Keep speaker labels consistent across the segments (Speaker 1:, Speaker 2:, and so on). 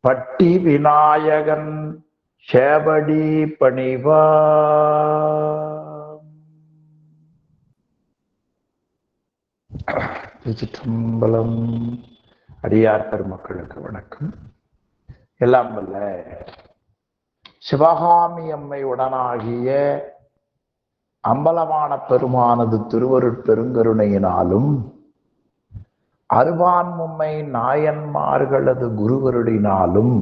Speaker 1: பட்டி விநாயகன் சேவடி பணிவா. திருச்சிற்றம்பலம். அடியார் பெருமக்களுக்கு வணக்கம். எல்லாம் வல்ல சிவகாமி அம்மை உடனாகிய அம்பலமான பெருமானது திருவருட் பெருங்கருணையினாலும் அருவான்மும்மை நாயன்மார்களது குருவருடினாலும்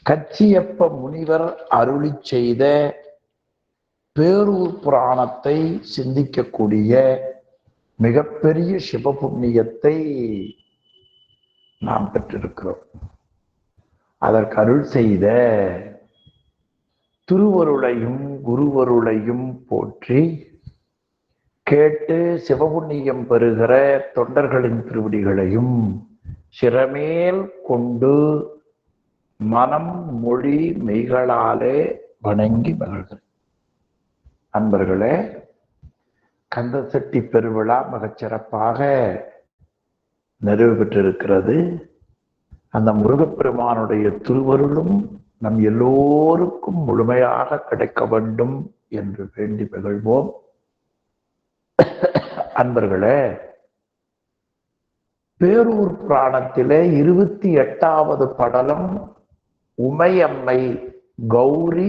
Speaker 1: கச்சியப்ப முனிவர் அருளி செய்த பேரூர் புராணத்தை சிந்திக்கக்கூடிய மிகப்பெரிய சிவபுண்ணியத்தை நாம் பெற்றிருக்கிறோம். அதற்கு அருள் செய்த திருவருளையும் குருவருளையும் போற்றி கேட்டு சிவபுண்ணியம் பெறுகிற தொண்டர்களின் திருவடிகளையும் சிறமேல் கொண்டு மனம் மொழி மெய்களாலே வணங்கி மகிழ்கிறேன். அன்பர்களே, கந்தசட்டி பெருவிழா மிகச்சிறப்பாக நிறைவு பெற்றிருக்கிறது. அந்த முருகப்பெருமானுடைய திருவருளும் நம் எல்லோருக்கும் முழுமையாக கிடைக்க வேண்டும் என்று வேண்டி மகிழ்வோம். அன்பர்களே, பேரூர் புராணத்திலே 28வது படலம் உமையம்மை கௌரி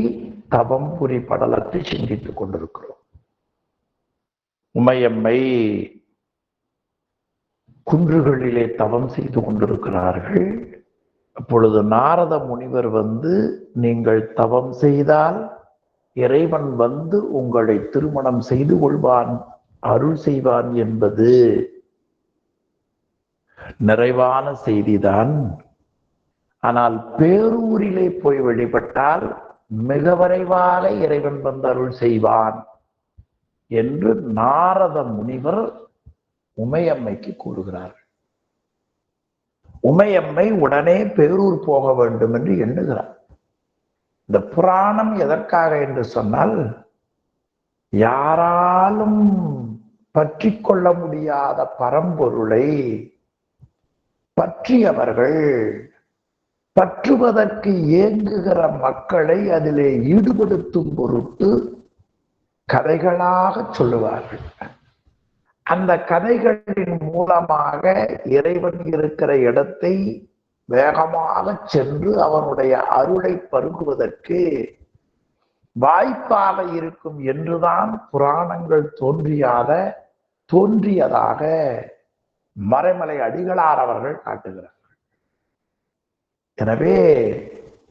Speaker 1: தவம்புரி படலத்தை சிந்தித்துக் கொண்டிருக்கிறோம். உமையம்மை குன்றுகளிலே தவம் செய்து கொண்டிருக்கிறார்கள். அப்பொழுது நாரத முனிவர் வந்து, நீங்கள் தவம் செய்தால் இறைவன் வந்து உங்களை திருமணம் செய்து கொள்வான், அருள் செய்வான் என்பது நிறைவான செய்திதான். ஆனால் பேரூரிலே போய் வழிபட்டால் மிக விரைவாக இறைவன் வந்து அருள் செய்வான் என்று நாரத முனிவர் உமையம்மைக்கு கூறுகிறார். உமையம்மை உடனே பேரூர் போக வேண்டும் என்று எண்ணுகிறார். இந்த புராணம் எதற்காக என்று சொன்னால், யாராலும் பற்றி கொள்ள முடியாத பரம்பொருளை பற்றியவர்கள் பற்றுவதற்கு ஏங்குகிற மக்களை அதிலே ஈடுபடுத்தும் பொருட்டு கதைகளாக சொல்லுவார்கள். அந்த கதைகளின் மூலமாக இறைவன் இருக்கிற இடத்தை வேகமாக சென்று அவனுடைய அருளை பருகுவதற்கு வாய்ப்பாக இருக்கும் என்றுதான் புராணங்கள் தோன்றியதாக மறைமலை அடிகளார் அவர்கள் காட்டுகிறார்கள். எனவே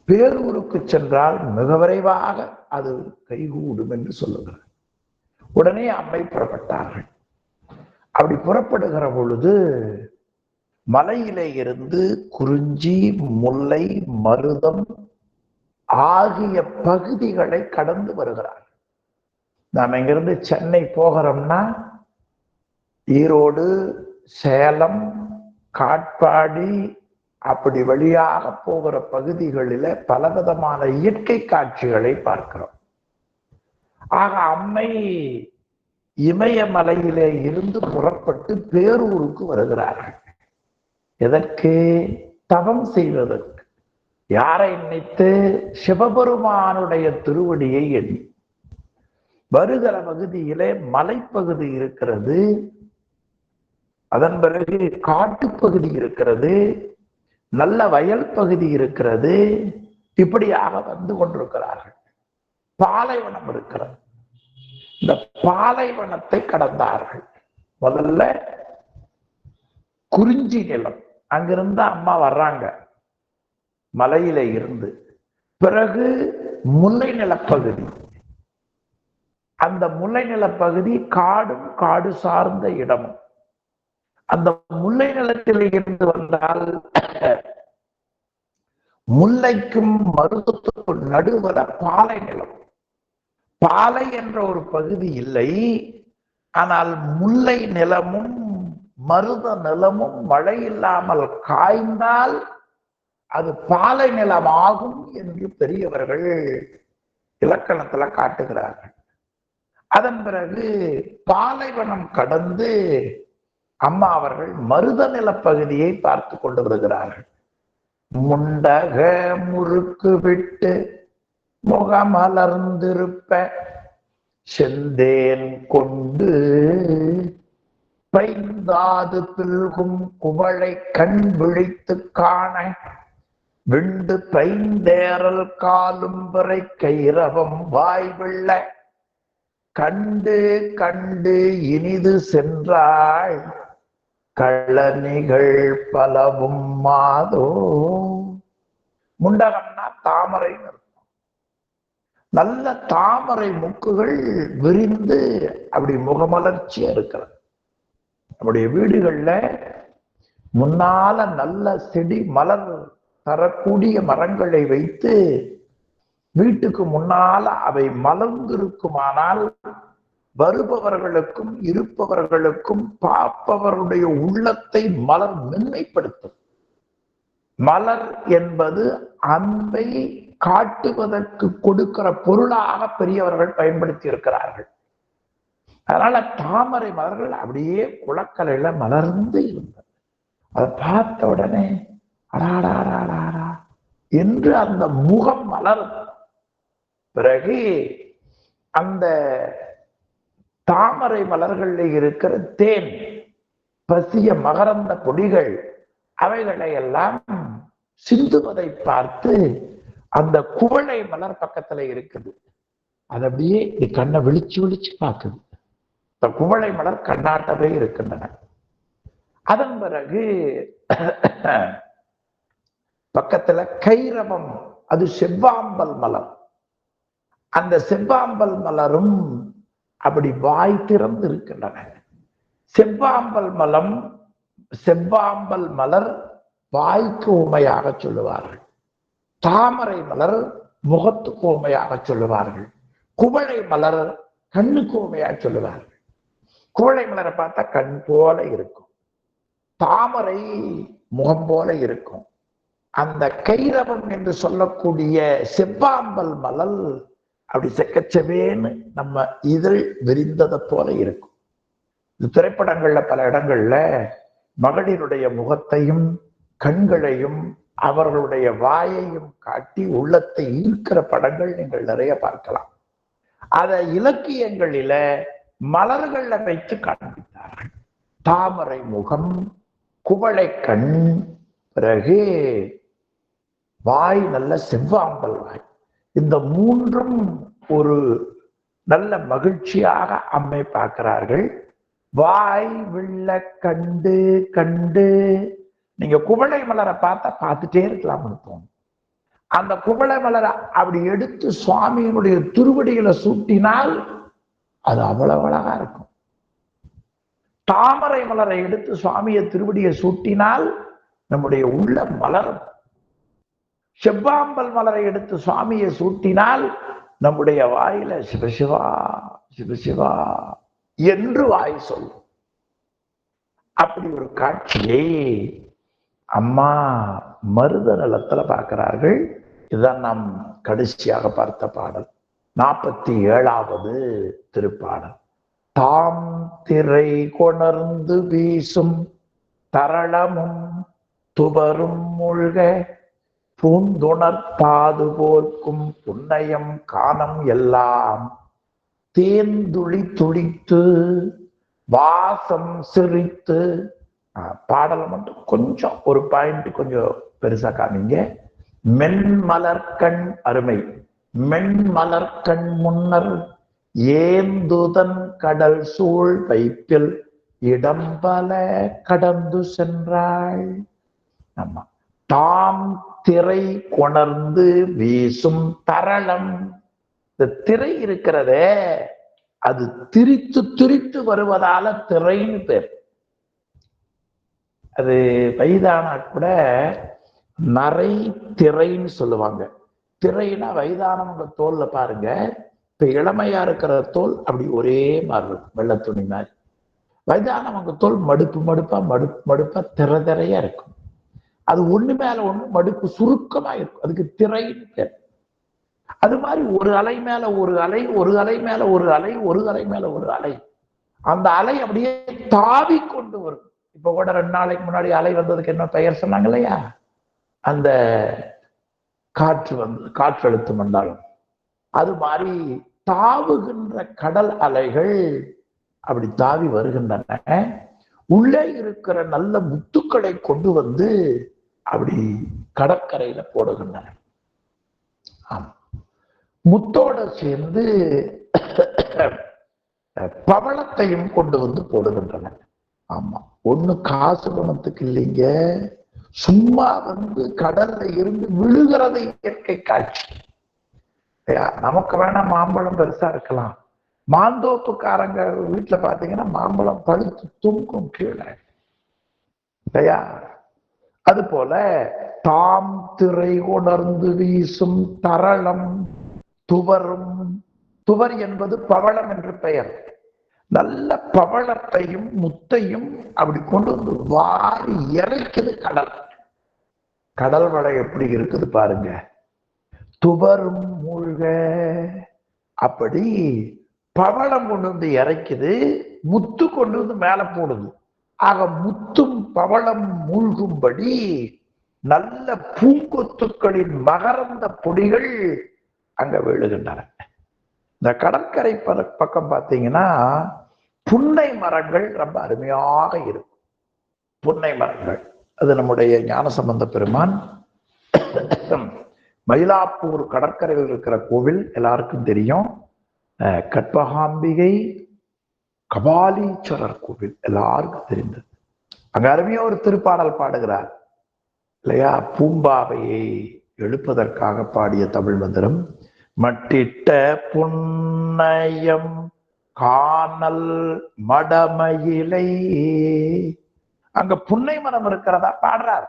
Speaker 1: பேரூருக்கு சென்றால் மிக விரைவாக அது கைகூடும் என்று சொல்லுகிறார். உடனே அம்மை புறப்பட்டார்கள். அப்படி புறப்படுகிற பொழுது மலையிலே இருந்து குறிஞ்சி, முல்லை, மருதம் ஆகிய பகுதிகளை கடந்து வருகிறார். நாம் இங்கிருந்து சென்னை போகிறோம்னா ஈரோடு, சேலம், காட்பாடி அப்படி வழியாக போகிற பகுதிகளில பலவிதமான இயற்கை காட்சிகளை பார்க்கிறோம். ஆக அம்மை இமயமலையிலே இருந்து புறப்பட்டு பேரூருக்கு வருகிறார்கள். எதற்கு? தவம் செய்வதற்கு. யாரை நினைத்து? சிவபெருமானுடைய திருவடியை எண்ணி. வருகிற பகுதியிலே மலைப்பகுதி இருக்கிறது, அதன் பிறகு காட்டுப்பகுதி இருக்கிறது, நல்ல வயல் பகுதி இருக்கிறது. இப்படியாக வந்து கொண்டிருக்கிறார்கள். பாலைவனம் இருக்கிறது. இந்த பாலைவனத்தை கடந்தார்கள். முதல்ல குறிஞ்சி நிலம், அங்கிருந்து அம்மா வர்றாங்க மலையில இருந்து. பிறகு முல்லை நிலப்பகுதி. அந்த முல்லை நிலப்பகுதி காடும் காடு சார்ந்த இடமும். அந்த முல்லை நிலத்தில் இருந்து வந்தால் முல்லைக்கும் மருதத்துக்கும் நடுவர பாலை நிலம். பாலை என்ற ஒரு பகுதி இல்லை. ஆனால் முல்லை நிலமும் மருத நிலமும் மழை இல்லாமல் காய்ந்தால் அது பாலை நிலமாகும் என்று பெரியவர்கள் இலக்கணத்துல காட்டுகிறார்கள். அதன் பிறகு பாலைவனம் கடந்து அம்மா அவர்கள் மருத நிலப்பகுதியை பார்த்து கொண்டு வருகிறார்கள். முண்டக முறுக்கு விட்டு முகமலர்ந்திருப்ப செந்தேன் கொண்டு பைந்தாது பில்கும் குவளை கண் விழித்து காண விண்டு பைந்தேரல் காலும் வரை கைரவம் வாய்விள்ள கண்டு கண்டு இனிது சென்றாள் கள்ளனிகள் பலவும் மாதோ. முண்டகம்னா தாமரை, நல்ல தாமரை முக்குகள் விரிந்து அப்படி முகமலர்ச்சியா இருக்கிறது. நம்முடைய வீடுகள்ல முன்னால நல்ல செடி மலர் தரக்கூடிய மரங்களை வைத்து வீட்டுக்கு முன்னால அவை மலர்ந்திருக்குமானால் வருபவர்களுக்கும் இருப்பவர்களுக்கும் பார்ப்பவருடைய உள்ளத்தை மலர் மென்மைப்படுத்தும். மலர் என்பது அன்பை காட்டுவதற்கு கொடுக்கிற பொருளாக பெரியவர்கள் பயன்படுத்தி இருக்கிறார்கள். அதனால தாமரை மலர்கள் அப்படியே குளக்கலையில மலர்ந்து இருந்தது. அதை பார்த்த உடனே அடாடாடாடா என்று அந்த முகம் மலரும். பிறகு அந்த தாமரை மலர்களில் இருக்கிற தேன், பசிய மகரந்த பொடிகள் அவைகளை எல்லாம் சிந்துவதை பார்த்து அந்த குவளை மலர் பக்கத்துல இருக்குது. அது அப்படியே கண்ணை விழிச்சு விழிச்சு பார்க்குது. இந்த குவளை மலர் கண்ணாட்டவே இருக்கின்றன. அதன் பிறகு பக்கத்துல கைரவம், அது செவ்வாம்பல் மலர். அந்த செவ்வாம்பல் மலரும் அப்படி வாய் திறந்து இருக்கின்றன. செவ்வாம்பல் மலர் வாய்க்கு உமையாக சொல்லுவார்கள். தாமரை மலர் முகத்துக்கு உமையாக சொல்லுவார்கள். குவளை மலர் கண்ணுக்கு உமையாக சொல்லுவார்கள். குவளை மலரை பார்த்தா கண் போல இருக்கும், தாமரை முகம் போல இருக்கும். அந்த கைரவம் என்று சொல்லக்கூடிய செவ்வாம்பல் மலர் அப்படி செக்கச்சவேன்னு நம்ம இதழ் விரிந்ததை போல இருக்கும். இது திரைப்படங்கள்ல பல இடங்கள்ல மகளிருடைய முகத்தையும் கண்களையும் அவர்களுடைய வாயையும் காட்டி உள்ளத்தை ஈர்க்கிற படங்கள் நீங்கள் நிறைய பார்க்கலாம். அதை இலக்கியங்களில மலர்கள்ல வைத்து காண்பித்தார்கள். தாமரை முகம், குவளை கண், பிறகு வாய் நல்ல செவ்வாம்பல் வாய். இந்த மூன்றும் ஒரு நல்ல மகிழ்ச்சியாக அம்மை பார்க்கிறார்கள். வாய் வில்ல கண்டு கண்டு நீங்க குவளை மலரை பார்த்தா பார்த்துட்டே இருக்கலாம்னு தோணும். அந்த குவளை மலரை அப்படி எடுத்து சுவாமியினுடைய திருவடிகளை சூட்டினால் அது அவ்வளவு அழகா இருக்கும். தாமரை மலரை எடுத்து சுவாமியை திருவடியை சூட்டினால் நம்முடைய உள்ள மலரும். செவ்வாம்பல் மலரை எடுத்து சுவாமியை சூட்டினால் நம்முடைய வாயில சிவசிவா சிவசிவா என்று வாய் சொல்லும். அப்படி ஒரு காட்சியை அம்மா மருத நிலத்துல பார்க்கிறார்கள். இதுதான் நாம் கடைசியாக பார்த்த பாடல், 47வது திருப்பாடல். தாம் திரை கொணர்ந்து வீசும் தரளமும் துவரும் மூழ்க பூந்துணர்த்தாது போர்க்கும் புன்னயம் காணம் எல்லாம் தேந்துளி துளித்து வாசம் சிரித்து. பாடலை மட்டும் கொஞ்சம் ஒரு பாயிண்ட் கொஞ்சம் பெருசா காமிங்க. மென்மலர்கண் அருமை, மென்மலர்கண் முன்னர் ஏந்துதன் கடல் சூழ் வைப்பில் இடம்பல கடந்து சென்றாள். ஆமா, தாம் திரை கொணர்ந்து வீசும் தரளம். இந்த திரை இருக்கிறதே அது திரித்து திரித்து வருவதால திரைன்னு பேர். அது வயதானா கூட நரை திரைன்னு சொல்லுவாங்க. திரைனா வயதானவங்க தோல்ல பாருங்க, இப்ப இளமையா இருக்கிற தோல் அப்படி ஒரே மாதிரி இருக்கும், வெள்ளை துணி மாதிரி. வயதானவங்க தோல் மடுப்பு மடுப்பா மடுப்பு மடுப்பா திரை திரையா இருக்கும். அது ஒண்ணு மேல ஒண்ணு மடுப்பு சுருக்கமா இருக்கும், அதுக்கு திரைன்னு பேர். அது மாதிரி ஒரு அலை மேல ஒரு அலை, ஒரு அலை மேல ஒரு அலை, ஒரு அலை மேல ஒரு அலை. அந்த அலை அப்படியே தாவி கொண்டு வரும். இப்ப கூட 2 நாளைக்கு முன்னாடி அலை வந்ததுக்கு என்ன பெயர் சொன்னாங்க இல்லையா? அந்த காற்றழுத்த மண்டலம் அது மாதிரி தாவுகின்ற கடல் அலைகள் அப்படி தாவி வருகின்றன. உள்ளே இருக்கிற நல்ல முத்துக்களை கொண்டு வந்து அப்படி கடற்கரையில போடுகின்றன. முத்தோட சேர்ந்து பவளத்தையும் கொண்டு வந்து போடுகின்றன. ஆமா, ஒண்ணு காசு பணத்துக்கு இல்லைங்க, சும்மா வந்து கடல்ல இருந்து விழுகிறது இயற்கை காட்சி. நமக்கு வேணா மாம்பழம் பெருசா இருக்கலாம், மாந்தோப்புக்காரங்க வீட்டுல பாத்தீங்கன்னா மாம்பழம் பழுத்து தும்கும் கீழே இல்லையா? அது போல தாம் திரை உணர்ந்து வீசும் தரளம் துவரும். துவர் என்பது பவளம் என்று பெயர். நல்ல பவளத்தையும் முத்தையும் அப்படி கொண்டு வந்து வாரி இறைக்குது கடல். கடல் வளை எப்படி இருக்குது பாருங்க. துவரும் மூழ்க, அப்படி பவளம் கொண்டு வந்து இறைக்குது, முத்து கொண்டு வந்து மேல போடுது. ஆக முத்தும் பவளம் மூழ்கும்படி நல்ல பூங்கொத்துக்களின் மகரந்த பொடிகள் அங்க விழுகின்றன. இந்த கடற்கரை பக்கம் பார்த்தீங்கன்னா புன்னை மரங்கள் ரொம்ப அருமையாக இருக்கும். புன்னை மரங்கள் அது நம்முடைய ஞானசம்பந்த பெருமான் மயிலாப்பூர் கடற்கரையில் இருக்கிற கோவில் எல்லாருக்கும் தெரியும். கற்பகாம்பிகை கபாலீஸ்வரர் கோவில் எல்லாருக்கும் தெரிந்தது. அங்க அருமையா ஒரு திருப்பாடல் பாடுகிறார் இல்லையா? பூம்பாவையை எழுப்பதற்காக பாடிய தமிழ் மந்திரம். மட்டிட்ட புன்னயம் காணல் மடமயிலை. அங்க புன்னை மரம் இருக்கிறதா பாடுறார்.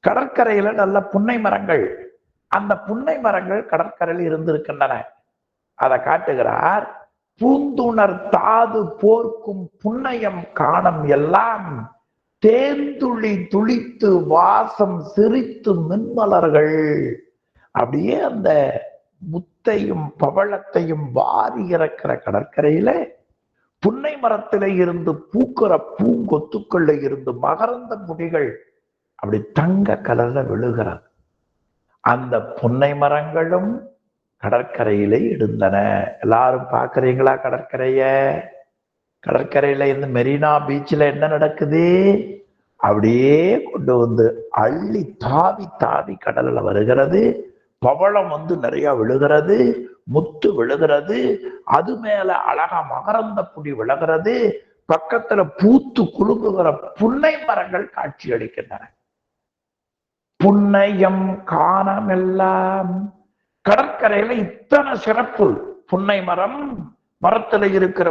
Speaker 1: கடற்கரையில நல்ல புன்னை மரங்கள், அந்த புன்னை மரங்கள் கடற்கரையில் இருந்திருக்கின்றன. அதை காட்டுகிறார். பூந்துணர் தாது போர்க்கும் புன்னயம் காணம் எல்லாம் தேந்துளி துளித்து வாசம் சிரித்து மின்மலர்கள். அப்படியே அந்த முத்தையும் பவளத்தையும் வாரி இறக்கிற கடற்கரையில புன்னை மரத்தில இருந்து பூக்கிற பூங்கொத்துக்கள்ல இருந்து மகரந்த முடிகள் அப்படி தங்க கலர்ல விழுகிறது. அந்த புன்னை மரங்களும் கடற்கரையிலே இருந்தன. எல்லாரும் பாக்குறீங்களா கடற்கரைய? கடற்கரையில இருந்து மெரினா பீச்சில் என்ன நடக்குது? அப்படியே கொண்டு வந்து அள்ளி தாவி தாவி கடல்ல வருகிறது. பவளம் வந்து நிறைய விழுகிறது, முத்து விழுகிறது, அது மேல அழகா மகரந்த புடி விழுகிறது. பக்கத்துல பூத்து குலுங்குகிற புன்னை மரங்கள் காட்சி அளிக்கின்றன. புன்னையம் காணமெல்லாம். கடற்கரையில இத்தனை சிறப்பு. புன்னை மரம், மரத்துல இருக்கிற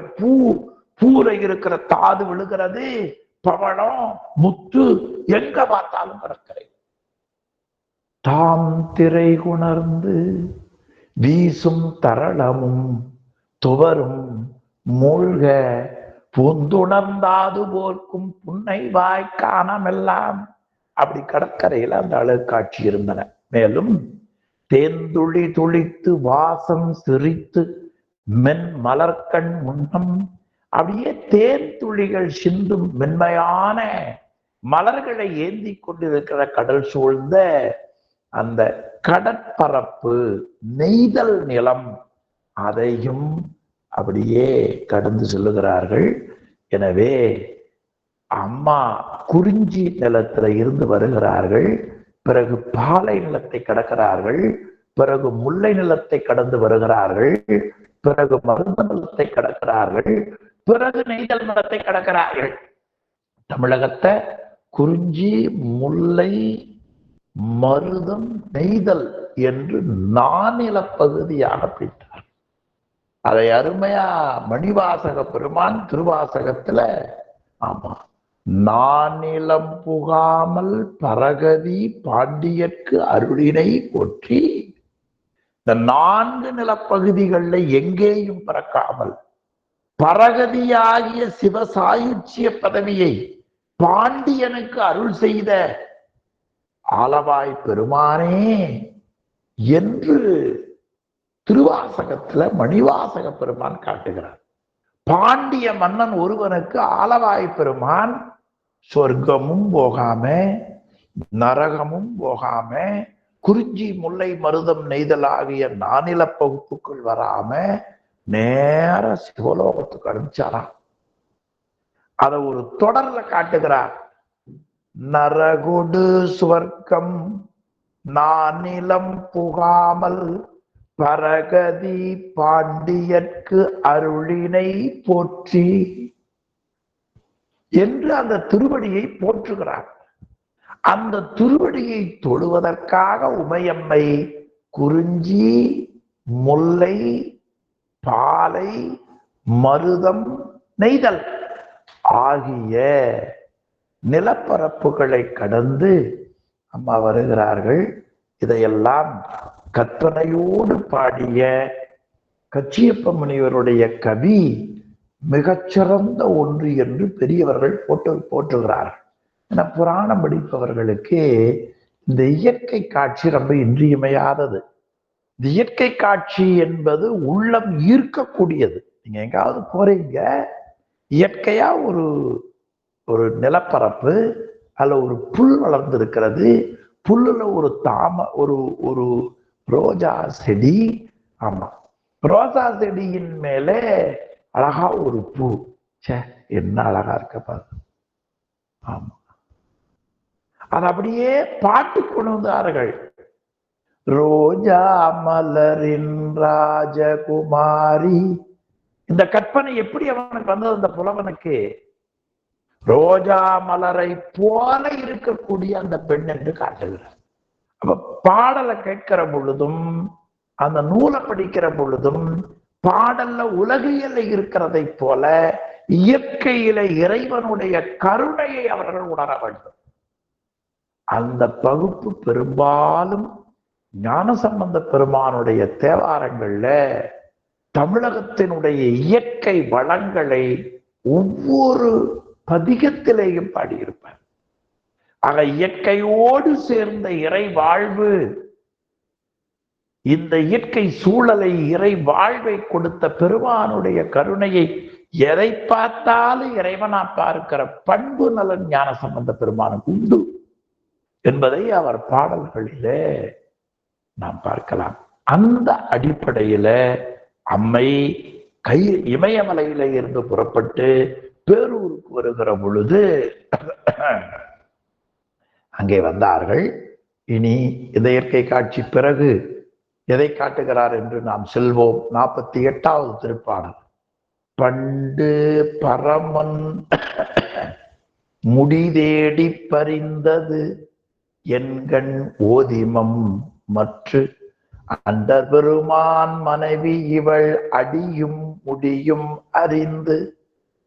Speaker 1: பூல இருக்கிற தாது விழுகிறது, பவளம் முத்து எங்க பார்த்தாலும் கடற்கரை. தாம் திரை குணர்ந்து வீசும் தரளமும் துவரும் மூழ்க பூந்துணர்ந்தாது போர்க்கும் புன்னை வாய்க்கானமெல்லாம். அப்படி கடற்கரையில அந்த அழகு காட்சி இருந்தன. மேலும் தேந்துளி துளித்து வாசம் சிரித்து மென் மலர்கண் முன்னம். அப்படியே தேன் துளிகள் சிந்தும் மென்மையான மலர்களை ஏந்தி கொண்டிருக்கிற கடல் சூழ்ந்த அந்த கடற்பரப்பு நெய்தல் நிலம், அதையும் அப்படியே கடந்து செல்லுகிறார்கள். எனவே அம்மா குறிஞ்சி நிலத்துல இருந்து வருகிறார்கள், பிறகு பாலை நிலத்தை கடக்கிறார்கள், பிறகு முல்லை நிலத்தை கடந்து வருகிறார்கள், பிறகு மருத நிலத்தை கடக்கிறார்கள், பிறகு நெய்தல் நிலத்தை கடக்கிறார்கள். தமிழகத்தை குறிஞ்சி முல்லை மருதம் நெய்தல் என்று நானில பகுதியாக பிரித்தார். அதை அருமையா மணிவாசக பெருமான் திருவாசகத்துல, ஆமா, நானிலம் புகாமல் பரகதி பாண்டியர்க்கு அருளினை போற்றி. இந்த 4 நிலப்பகுதிகளில் எங்கேயும் பிறக்காமல் பரகதியாகிய சிவசாயுச்சிய பதவியை பாண்டியனுக்கு அருள் செய்த ஆலவாய் பெருமானே என்று திருவாசகத்துல மணிவாசக பெருமான் காட்டுகிறார். பாண்டிய மன்னன் ஒருவனுக்கு ஆலவாய் பெருமான் சொர்க்கமும் போகாம நரகமும் போகாம, குறிஞ்சி முல்லை மருதம் நெய்தல் ஆகிய நானில பகுப்புக்குள் வராம நேர சிவலோகத்துக்கு அனுப்பிச்சாராம். அத ஒரு தொடர்ல காட்டுகிறார். நரகொடு சுவர்க்கம் நானிலம் புகாமல் பரகதி பாண்டியர்க்கு அருளினை போற்றி என்று அந்த திருவடியை போற்றுகிறார். அந்த திருவடியை தொழுவதற்காக உமையம்மை குறிஞ்சி முல்லை பாலை மருதம் நெய்தல் ஆகிய நிலப்பரப்புகளை கடந்து அம்மா வருகிறார்கள். இதையெல்லாம் கற்பனையோடு பாடிய கச்சியப்ப முனிவருடைய கவி மிகச்சிறந்த ஒன்று என்று பெரியவர்கள் போற்றுகிறார்கள். ஏன்னா புராணம் படிப்பவர்களுக்கு இந்த இயற்கை காட்சி ரொம்ப இன்றியமையாதது. இந்த இயற்கை காட்சி என்பது உள்ளம் ஈர்க்கக்கூடியது. நீங்க எங்காவது போறீங்க, இயற்கையா ஒரு நிலப்பரப்பு, அதுல ஒரு புல் வளர்ந்து இருக்கிறது, புல்லுல ஒரு ரோஜா செடி, ஆமா ரோஜா செடியின் மேலே அழகா ஒரு பூ, என்ன அழகா இருக்க பாரு. ஆமா, அது அப்படியே பாட்டு கொண்டு வந்தார்கள். ரோஜா மலரின் ராஜகுமாரி. இந்த கற்பனை எப்படி அவனுக்கு வந்தது? அந்த புலவனுக்கு ரோஜா மலரை போல இருக்கக்கூடிய அந்த பெண் என்று காட்டுகிறார். அப்ப பாடலை கேட்கிற பொழுதும் அந்த நூலை படிக்கிற பொழுதும் பாடல்ல உலகியல் இருக்கிறதை போல இயற்கையில இறைவனுடைய கருணையை அவர்கள் உணர வேண்டும். அந்த பகுப்பு பெரும்பாலும் ஞானசம்பந்த பெருமானுடைய தேவாரங்கள்ல தமிழகத்தினுடைய இயற்கை வளங்களை ஒவ்வொரு பதிகத்திலேயும் பாடியிருப்பார். ஆக இயற்கையோடு சேர்ந்த இறை வாழ்வு, இந்த இயற்கை சூழலை இறை வாழ்வை கொடுத்த பெருமானுடைய கருணையை எதை பார்த்தாலும் இறைவனா பார்க்கிற பண்பு நலன் ஞான சம்பந்த பெருமானுக்கு உண்டு என்பதை அவர் பாடல்களிலே நாம் பார்க்கலாம். அந்த அடிப்படையில அம்மை இமயமலையில இருந்து புறப்பட்டு பேரூருக்கு வருகிற பொழுது அங்கே வந்தார்கள். இனி இந்த இயற்கை காட்சி பிறகு எதை காட்டுகிறார் என்று நாம் செல்வோம். 48வது திருப்பாடல். பண்டு பரமன் முடிதேடி பறிந்தது என்கண் ஓதிமம் மற்று அந்த பெருமான் மனைவி இவள் அடியும் முடியும் அறிந்து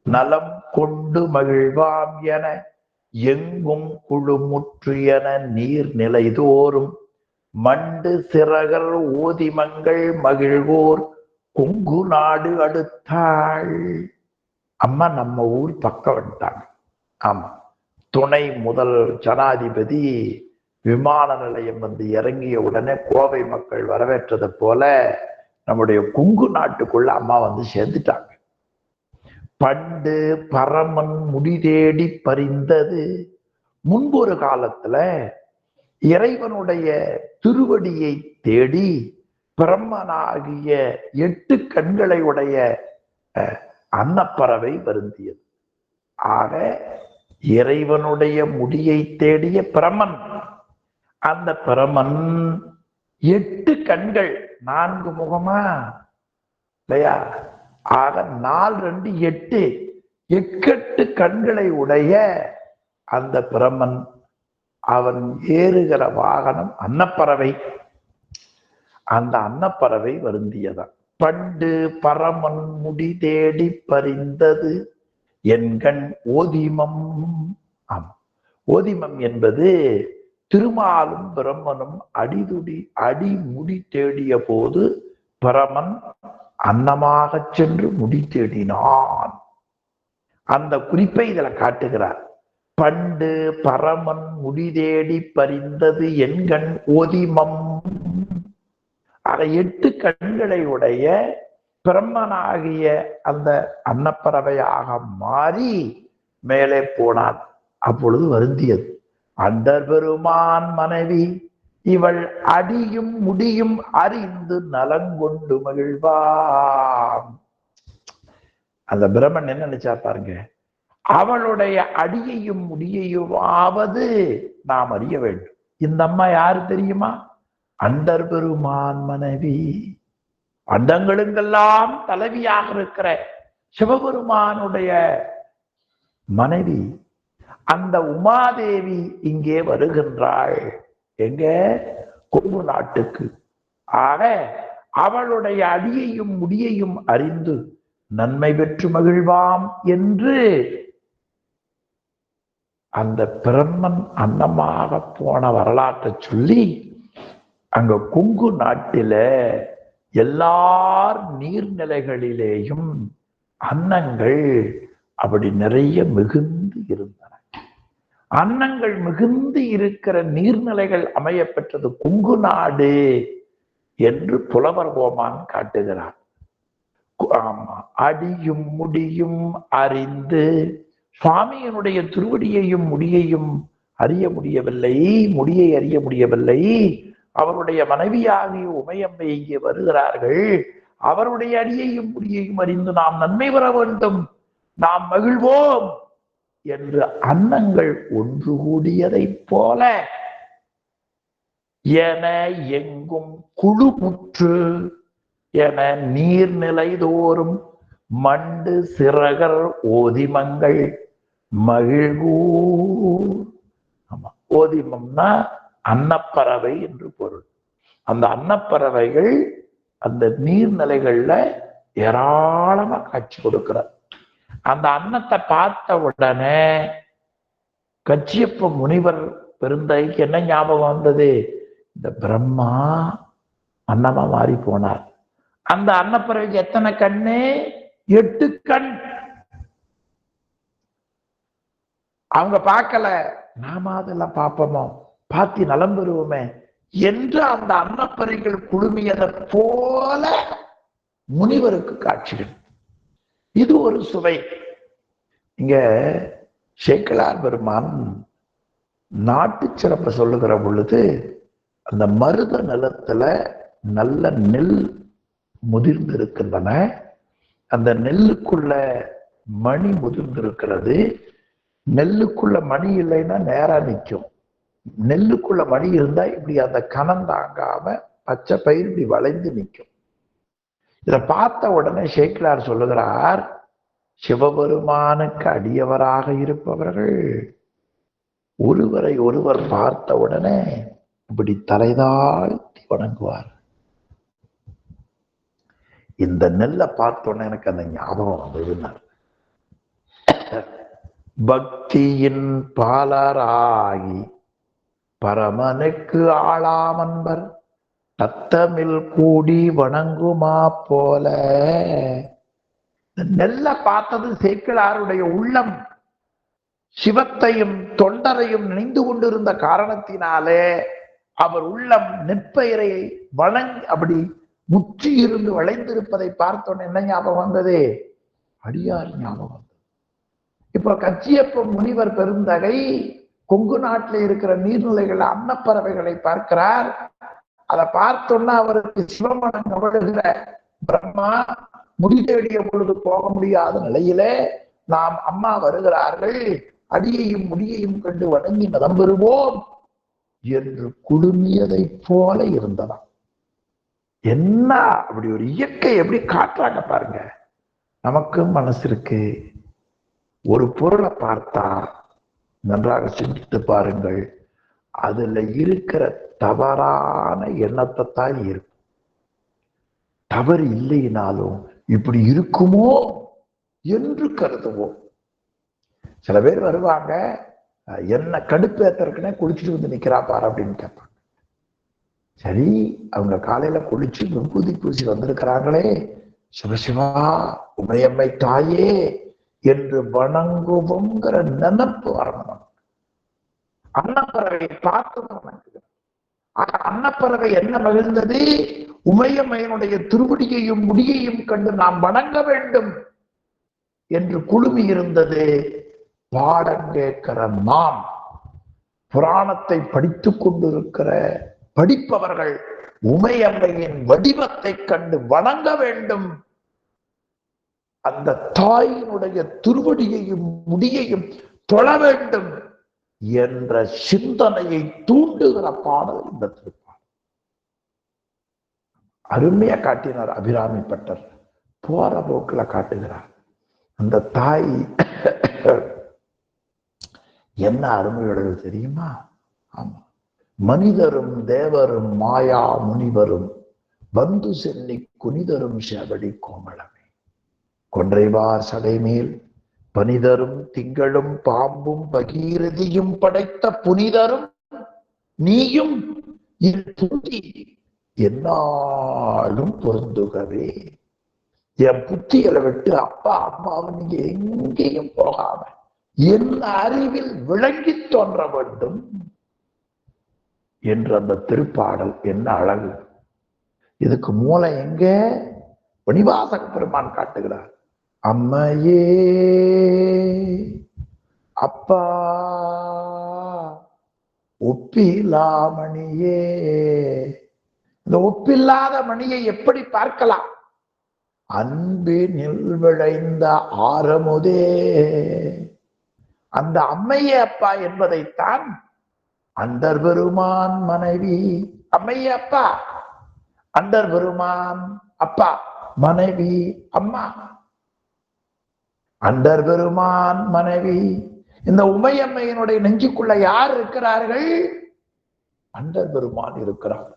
Speaker 1: நலம் கொண்டு மகிழ்வாம் என எங்கும் குழுமுற்று என நீர் நிலைதோறும் மண்டு சிறகர் ஓதிமங்கள் மகிழ்வோர் கொங்கு நாடு அடுத்தாள். அம்மா நம்ம ஊர் பக்கம் வந்துட்டாங்க. ஆமா, துணை முதல் ஜனாதிபதி விமான நிலையம் வந்து இறங்கிய உடனே கோவை மக்கள் வரவேற்றதை போல நம்முடைய கொங்கு நாட்டுக்குள்ள அம்மா வந்து சேர்ந்துட்டாங்க. பண்டு பரமன் முடிதேடி பறிந்தது. முன்பு ஒரு காலத்துல இறைவனுடைய திருவடியை தேடி பிரம்மனாகிய 8 கண்களை உடைய அன்னப்பறவை வருந்தியது. ஆக இறைவனுடைய முடியை தேடிய பிரமன், அந்த பிரமன் 8 கண்கள், 4 முகமா இல்லையா? ஆக 4 2 8, 8 கண்களை உடைய அந்த பிரமன், அவன் ஏறுகிற வாகனம் அன்னப்பறவை. அந்த அன்னப்பறவை வருந்தியதான். பண்டு பரமன் முடி தேடி பறிந்தது என்கண் ஓதிமம். ஆமா, ஓதிமம் என்பது திருமாலும் பிரம்மனும் அடி முடி தேடிய போது பரமன் அன்னமாக சென்று முடி தேடினான். அந்த குறிப்பை இதுல காட்டுகிறார். பண்டு பரமன் முடிதேடி பறிந்தது என்கண் ஓதிமம். 8 கண்களை உடைய பிரம்மனாகிய அந்த அன்னப்பறவையாக மாறி மேலே போனான். அப்பொழுது வருந்தியது. அண்டர் பெருமான் மனைவி இவள் அடியும் முடியும் அறிந்து நலங்கொண்டு மகிழ்வான். அந்த பிரம்மன் என்ன நினைச்சா பாருங்க, அவளுடைய அடியையும் முடியையுமாவது நாம் அறிய வேண்டும். இந்த அம்மா யாரு தெரியுமா? அண்டர் பெருமான் மனைவி, அண்டங்களுக்கெல்லாம் தலைவியாக இருக்கிற சிவபெருமானுடைய மனைவி அந்த உமாதேவி இங்கே வருகின்றாள். எங்க? கொங்கு நாட்டுக்கு. ஆக அவளுடைய அடியையும் முடியையும் அறிந்து நன்மை பெற்று மகிழ்வாம் என்று அந்த பிரம்மன் அன்னமாக போன வரலாற்றை சொல்லி அங்க கொங்கு நாட்டில எல்லார் நீர்நிலைகளிலேயும் அன்னங்கள் அப்படி நிறைய மிகுந்து இருந்தன. அன்னங்கள் மிகுந்து இருக்கிற நீர்நிலைகள் அமைய பெற்றது கொங்கு நாடு என்று புலவர் கோமான் காட்டுகிறார். ஆமா, அடியும் முடியும் அறிந்து சுவாமியினுடைய திருவடியையும் முடியையும் அறிய முடியவில்லை, முடியை அறிய முடியவில்லை. அவருடைய மனைவியாகிய உமையம்மை இங்கே வருகிறார்கள். அவருடைய அடியையும் முடியையும் அறிந்து நாம் நன்மை பெற வேண்டும், நாம் மகிழ்வோம் என்று அன்னங்கள் ஒன்று கூடியதைப் போல என எங்கும் குழுமுற்று என நீர்நிலை தோறும் மண்டு சிறகர் ஓதிமங்கள் மகிழ்வூர். ஆமா, ஓதிமம்னா அன்னப்பறவை என்று பொருள். அந்த அன்னப்பறவைகள் அந்த நீர்நிலைகள்ல ஏராளமா காட்சி கொடுக்கிறார். அந்த அன்னத்தை பார்த்த உடனே கச்சியப்ப முனிவர் பெருந்தைக்கு என்ன ஞாபகம் வந்தது? இந்த பிரம்மா அன்னமா மாறி போனார். அந்த அன்னப்பறவைக்கு எத்தனை கண்ணு? 8 கண். அவங்க பார்க்கல, நாம அதெல்லாம் பார்ப்போமோ, பார்த்தி நலம் பெறுவோமே என்று அந்த அன்னப்பறவைகள் குழுமியதை போல முனிவருக்கு காட்சிகள். இது ஒரு சுவை. இங்க சேக்கிழார் பெருமான் நாட்டு சிறப்பை சொல்லுகிற பொழுது அந்த மருத நிலத்துல நல்ல நெல் முதிர்ந்திருக்கின்றன. அந்த நெல்லுக்குள்ள மணி முதிர்ந்திருக்கிறது. நெல்லுக்குள்ள மணி இல்லைன்னா நேரா நிற்கும். நெல்லுக்குள்ள மணி இருந்தா இப்படி அந்த கணம் தாங்காம பச்சை பயிர் இப்படி வளைந்து நிற்கும். இதை பார்த்த உடனே சேக்கிழார் சொல்லுகிறார், சிவபெருமானுக்கு அடியவராக இருப்பவர்கள் ஒருவரை ஒருவர் பார்த்த உடனே இப்படி தலைதாழ்த்தி வணங்குவார். இந்த நெல்லை பார்த்த உடனே எனக்கு அந்த ஞாபகம் வந்ததுன்னார். பக்தியின் பாலராகி பரமனுக்கு ஆளாமன்பர் தத்தமில் கூடி வணங்குமா போல. நெல்லை பார்த்தது சேக்கிழாருடைய உள்ளம் சிவத்தையும் தொண்டரையும் நினைந்து கொண்டிருந்த காரணத்தினாலே அவர் உள்ளம் நெற்பயிரை வணங்கி அப்படி முற்றி இருந்து வளைந்திருப்பதை பார்த்தோன்னு என்ன ஞாபகம் வந்தது? அடியார் ஞாபகம் வந்தது. இப்ப கச்சியப்ப முனிவர் பெருந்தகை கொங்கு நாட்டில் இருக்கிற நீர்நிலைகள் அன்னப்பறவைகளை பார்க்கிறார். அதை பார்த்தோன்னா அவருக்கு சிவமனம் கவழுகிற பிரம்மா முடி தேடிய பொழுது போக முடியாத நிலையிலே நாம் அம்மா வருகிறார்கள், அடியையும் முடியையும் கண்டு வணங்கி நலம் பெறுவோம் என்று குழுமியதை போல இருந்ததாம். என்ன அப்படி ஒரு இயற்கை எப்படி காட்டுறாங்க பாருங்க. நமக்கும் மனசு இருக்கு. ஒரு பொருளை பார்த்தா நன்றாக சிந்தித்து பாருங்கள், அதுல இருக்கிற தவறான எண்ணத்தை தான் இருக்கும். தவறு இல்லைனாலும் இப்படி இருக்குமோ என்று கருதுவோம். சில பேர் வருவாங்க, என்ன கடுப்பேத்தருக்குன்னே குளிச்சுட்டு வந்து நிக்கிறா பாரு அப்படின்னு கேட்பாங்க. சரி, அவங்க காலையில குளிச்சு விபூதி பூசி வந்திருக்கிறாங்களே, சிவசிவா உமையம்மை தாயே என்று வணங்குவோங்கிற நினைப்பு வரணும். அன்னப்பறவை பார்த்து வணங்குகிறோம். அன்னப்பறவை என்ன மகிழ்ந்தது? உமையம்மையனுடைய திருவடியையும் முடியையும் கண்டு நாம் வணங்க வேண்டும் என்று குழுமி இருந்தது. பாடம் கேட்கிற நாம் புராணத்தை படித்துக் கொண்டிருக்கிற படிப்பவர்கள் உமையம்மையின் வடிவத்தை கண்டு வணங்க வேண்டும். அந்த தாயினுடைய திருவடியையும் முடியையும் தொழ வேண்டும் என்ற சிந்தனையை தூண்டுகிற பாடல் இந்த திருப்பாடல். அருமையா காட்டினார் அபிராமி பட்டர். போற போக்குல காட்டுகிறார். அந்த தாய் என்ன அருமையுடையது தெரியுமா? ஆமா, மனிதரும் தேவரும் மாயா முனிவரும் வந்து சென்னி குனிதரும் செவடி கோமளமே, கொன்றைவார் சடைமேல் பனிதரும் திங்களும் பாம்பும் பகீரதியும் படைத்த புனிதரும் நீயும் என்னாலும் பொருந்துகவே. என் புத்திகளை விட்டு அப்பா அம்மாவை நீங்க எங்கேயும் போகாம என் அறிவில் விளங்கி தோன்ற வேண்டும் என்று அந்த திருப்பாடல் என்ன அழகு. இதுக்கு மூலம் எங்க? மணிவாசக பெருமான் காட்டுகிறார். அம்மையே அப்பா ஒப்பிலாமணியே. இந்த ஒப்பில்லாத மணியை எப்படி பார்க்கலாம்? அன்பினில் விளைந்த ஆரமுதே. அந்த அம்மையே அப்பா என்பதைத்தான் அண்டர் பெருமான் மனைவி. அம்மையே அப்பா, அண்டர் பெருமான் அப்பா, மனைவி அம்மா. அண்டர் பெருமான் மனைவி. இந்த உமையம்மையினுடைய நெஞ்சுக்குள்ள யார் இருக்கிறார்கள்? அண்டர் பெருமான் இருக்கிறார்.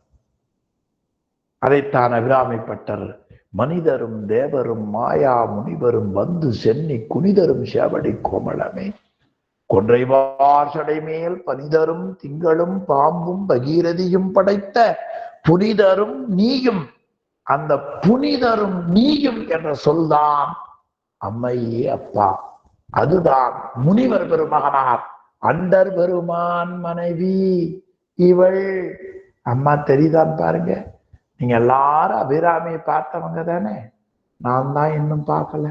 Speaker 1: அதைத்தான் அபிராமி பட்டர் மனிதரும் தேவரும் மாயா முனிவரும் வந்து சென்னி குனிதரும் செவடி கோமளமே, கொன்றைவார் சடைமேல் பனிதரும் திங்களும் பாம்பும் பகீரதியும் படைத்த புனிதரும் நீயும். அந்த புனிதரும் நீயும் என்ற சொல்தான் அம்மையே அப்பா. அதுதான் முனிவர் பெருமகனார் அண்டர் பெருமான் மனைவி இவள். அம்மா தெரியுதான் பாருங்க. நீங்க எல்லாரும் அபிராமியை பார்த்தவங்க தானே? நான் தான் இன்னும் பார்க்கல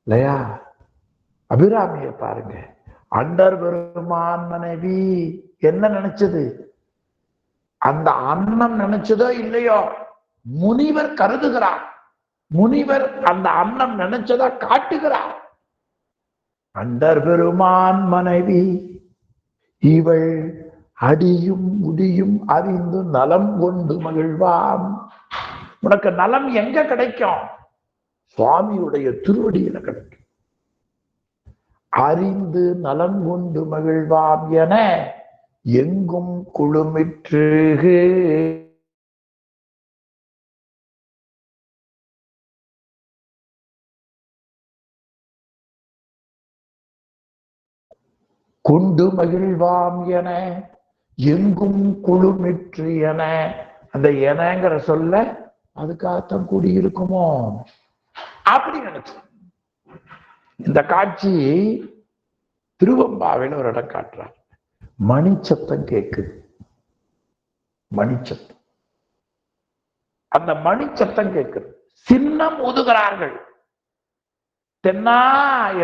Speaker 1: இல்லையா? அபிராமியை பாருங்க. அண்டர் பெருமான் மனைவி என்ன நினைச்சது? அந்த அன்னம் நினைச்சதோ இல்லையோ, முனிவர் கருதுகிறார். முனிவர் அந்த அன்னம் நினைச்சதா காட்டுகிறார். அண்டர் பெருமான் மனைவி இவள் அடியும் முடியும் அறிந்து நலம் கொண்டு மகிழ்வாம். உனக்கு நலம் எங்க கிடைக்கும்? சுவாமியுடைய திருவடியில கிடைக்கும். அறிந்து நலம் கொண்டு மகிழ்வாம் என எங்கும் குழுமிற்று. கொண்டு மகிழ்வாம் என எங்கும் குழுமிற்று என. அந்த எனங்கிற சொல்ல அதுக்காகத்தான் கூடியிருக்குமோ அப்படி நினைச்சு. இந்த காட்சி திருவம்பாவையில் ஒரு இடம் காட்டுறார். மணிச்சத்தம் கேக்குது. மணிச்சத்தம். அந்த மணிச்சத்தம் கேட்குது. சின்னம் ஊதுகிறார்கள். தென்னா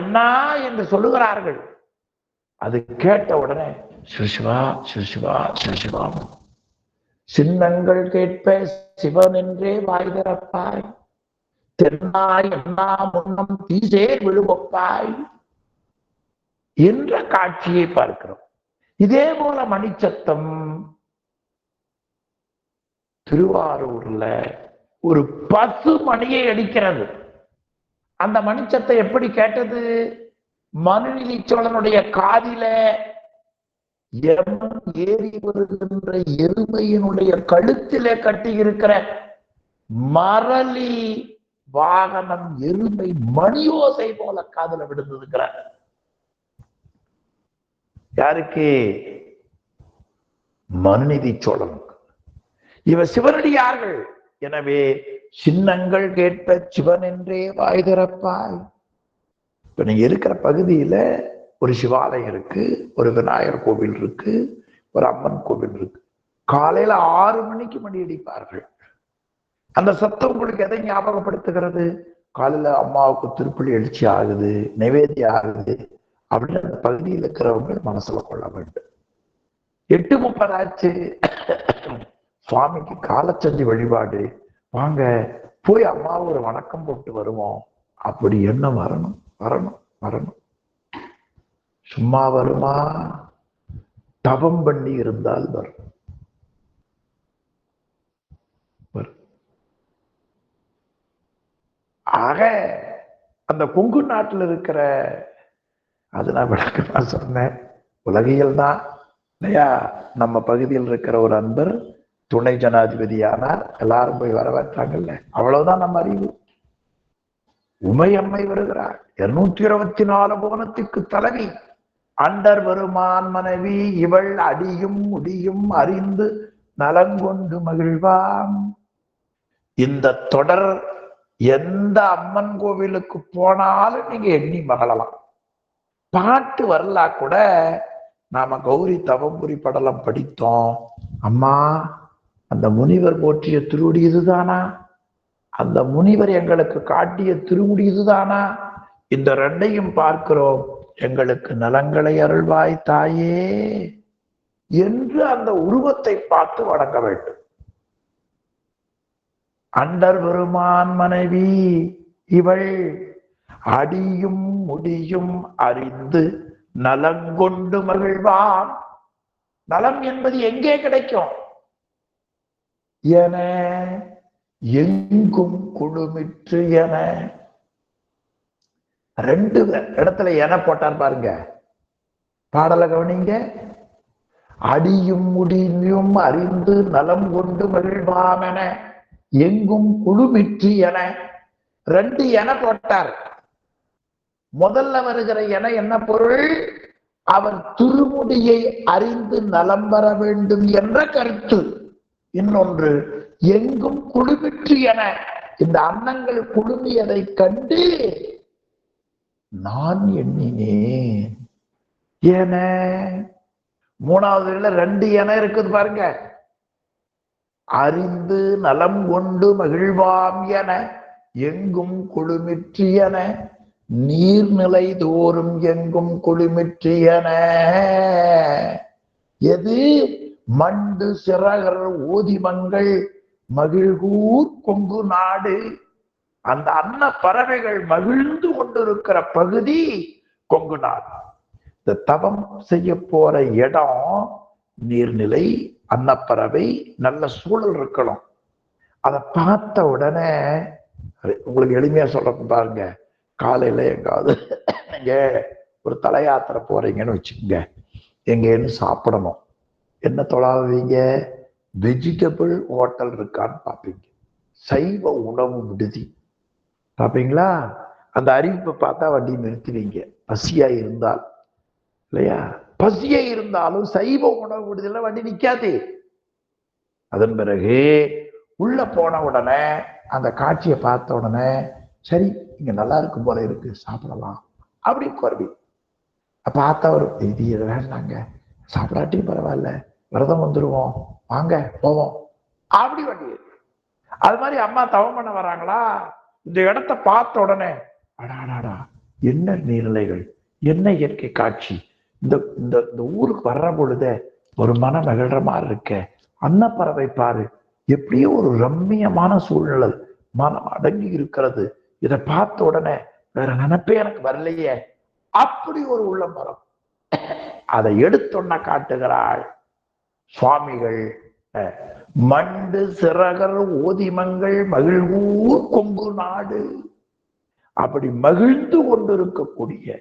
Speaker 1: என்ன என்று சொல்லுகிறார்கள். அது கேட்ட உடனே சிவசிவா சிவசிவா சிவசிவா. சின்னங்கள் கேட்ப சிவன் என்றே வாய் திறப்பாய், தென்னாய் என்னா முன்னம் தீசே விழுவப்பாய் என்ற காட்சியை பார்க்கிறோம். இதே போல மணிச்சத்தம் திருவாரூர்ல ஒரு பசு மணியை அடிக்கிறது. அந்த மணிச்சத்தை எப்படி கேட்டது? மனுநீதி சோழனுடைய காதில ஏறி வருகின்ற எருமையினுடைய கழுத்திலே கட்டி இருக்கிற மரளி வாகனம் எருமை மணியோசை போல காதல விழுந்திருக்கிறார். யாருக்கு? மனுநீதி சோழனுக்கு. இவ சிவனடியார்கள். எனவே சின்னங்கள் கேட்ப சிவன் என்றே வாய் திறப்பாய். இப்ப நீங்க இருக்கிற பகுதியில ஒரு சிவாலயம் இருக்கு, ஒரு விநாயகர் கோவில் இருக்கு, ஒரு அம்மன் கோவில் இருக்கு. காலையில 6 மணிக்கு மணி அடிப்பார்கள். அந்த சத்தம் உங்களுக்கு எதை ஞாபகப்படுத்துகிறது? காலையில அம்மாவுக்கு திருப்பலி எழுச்சி ஆகுது, நைவேத்தியம் ஆகுது. அப்படின்னு அந்த பகுதியில் இருக்கிறவங்க மனசுல கொள்ள வேண்டும். 8:30 ஆச்சு, சுவாமிக்கு காலச்சந்தி வழிபாடு, வாங்க போய் அம்மாவை ஒரு வணக்கம் போட்டு வருவோம். அப்படி என்ன வரணும் வரணும் வரணும். சும்மா வருமா? தவம் பண்ணி இருந்தால் வரும். ஆக அந்த கொங்கு நாட்டில் இருக்கிற, அது நான் விளக்கமா சொன்னேன், உலகியல் தான் இல்லையா. நம்ம பகுதியில் இருக்கிற ஒரு அன்பர் துணை ஜனாதிபதியானார், எல்லாரும் போய் வரவேற்றாங்கல்ல, அவ்வளவுதான் நம்ம அறிவு. உமையம்மை வருகிறார், 224 புவனத்துக்கு தலைவி, அண்டர் வருமான் மனைவி, இவள் அடியும் முடியும் அறிந்து நலங்கொண்டு மகிழ்வாம். இந்த தொடர் எந்த அம்மன் கோவிலுக்கு போனாலும் நீங்க எண்ணி மகளலாம். பாட்டு வரலா கூட நாம கௌரி தவம்புரி படலம் படித்தோம். அம்மா, அந்த முனிவர் போற்றிய திருவடி இதுதானா? அந்த முனிவர் எங்களுக்கு காட்டிய திருமுடி இதுதானா? இந்த ரெண்டையும் பார்க்கிறோம். எங்களுக்கு நலங்களை அருள்வாய் தாயே என்று அந்த உருவத்தை பார்த்து வணங்க வேண்டும். அண்டர் பெருமான் மனைவி இவள் அடியும் முடியும் அறிந்து நலங்கொண்டு மகிழ்வான். நலம் என்பது எங்கே கிடைக்கும் என எங்கும் குழுமிற்று என. 2 இடத்துல என போட்டார் பாருங்க, பாடல கவனிங்க. அடியும் முடியும் அறிந்து நலம் கொண்டு மகிழ்வாம் என எங்கும் குழுமிற்று என 2 என போட்டார். முதல்ல வருகிற என என்ன பொருள்? அவர் திருமுடியை அறிந்து நலம் வர வேண்டும் என்ற கருத்து. இன்னொன்று எங்கும் குழுமிற்று என, இந்த அன்னங்கள் குழுமியதை கண்டு நான் எண்ணினேன் என. 3வது 2 என இருக்குது பாருங்க. அறிந்து நலம் கொண்டு மகிழ்வாம் என எங்கும் குழுமிற்று என, நீர்நிலை தோறும் எங்கும் குழுமிற்று என. எது? மண்டு சிறகர் ஓதிமங்கள் மகிழ்கூர் கொங்கு நாடு. அந்த அன்ன பறவைகள் மகிழ்ந்து கொண்டிருக்கிற பகுதி கொங்கு நாடு. இந்த தவம் செய்ய போற இடம் நீர்நிலை, அன்னப்பறவை, நல்ல சூழல் இருக்கணும். அதை பார்த்த உடனே உங்களுக்கு எளிமையா சொல்றப்ப பாருங்க, காலையில எங்காவது நீங்க ஒரு தல யாத்திரை போறீங்கன்னு வச்சுக்கோங்க, எங்கேன்னு சாப்பிடணும். என்ன தொழாவீங்க? வெஜிடபிள் ஹோட்டல் இருக்கான்னு பார்ப்பீங்க, சைவ உணவு விடுதி பார்ப்பீங்களா? அந்த அறிவிப்பை பார்த்தா வண்டி நிறுத்துவீங்க, பசியா இருந்தால் இல்லையா. பசியா இருந்தாலும் சைவ உணவு விடுதியில வண்டி நிக்காது. அதன் பிறகு உள்ள போன உடனே அந்த காட்சியை பார்த்த உடனே, சரி இங்க நல்லா இருக்கும் போல இருக்கு, சாப்பிடலாம் அப்படி குறவி. பார்த்தா ஒரு இது வேண்டாங்க, சாப்பிடாட்டியும் பரவாயில்ல, விரதம் வந்துருவோம், வாங்க போவோம் அப்படி வண்டி. அது மாதிரி அம்மா தவம் பண்ண வராங்களா, இந்த இடத்த பார்த்த உடனே அடாடாடா என்ன நீர்நிலைகள், என்ன இயற்கை காட்சி, இந்த இந்த ஊருக்கு வர்ற பொழுதே ஒரு மன மகிழ்ற மாதிரி இருக்க, அன்னப்பறவை பாரு எப்படியோ ஒரு ரம்மியமான சூழ்நிலை, மனம் அடங்கி இருக்கிறது. இதை பார்த்த உடனே வேற நினைப்பே எனக்கு வரலையே, அப்படி ஒரு உள்ளம் வரும். அதை எடுத்தொன்ன காட்டுகிறாள் சுவாமிகள். மண்டு சிறகர் ஓதிமங்கள் மகிழ்வூர் கொங்கு நாடு. அப்படி மகிழ்ந்து கொண்டிருக்கக்கூடிய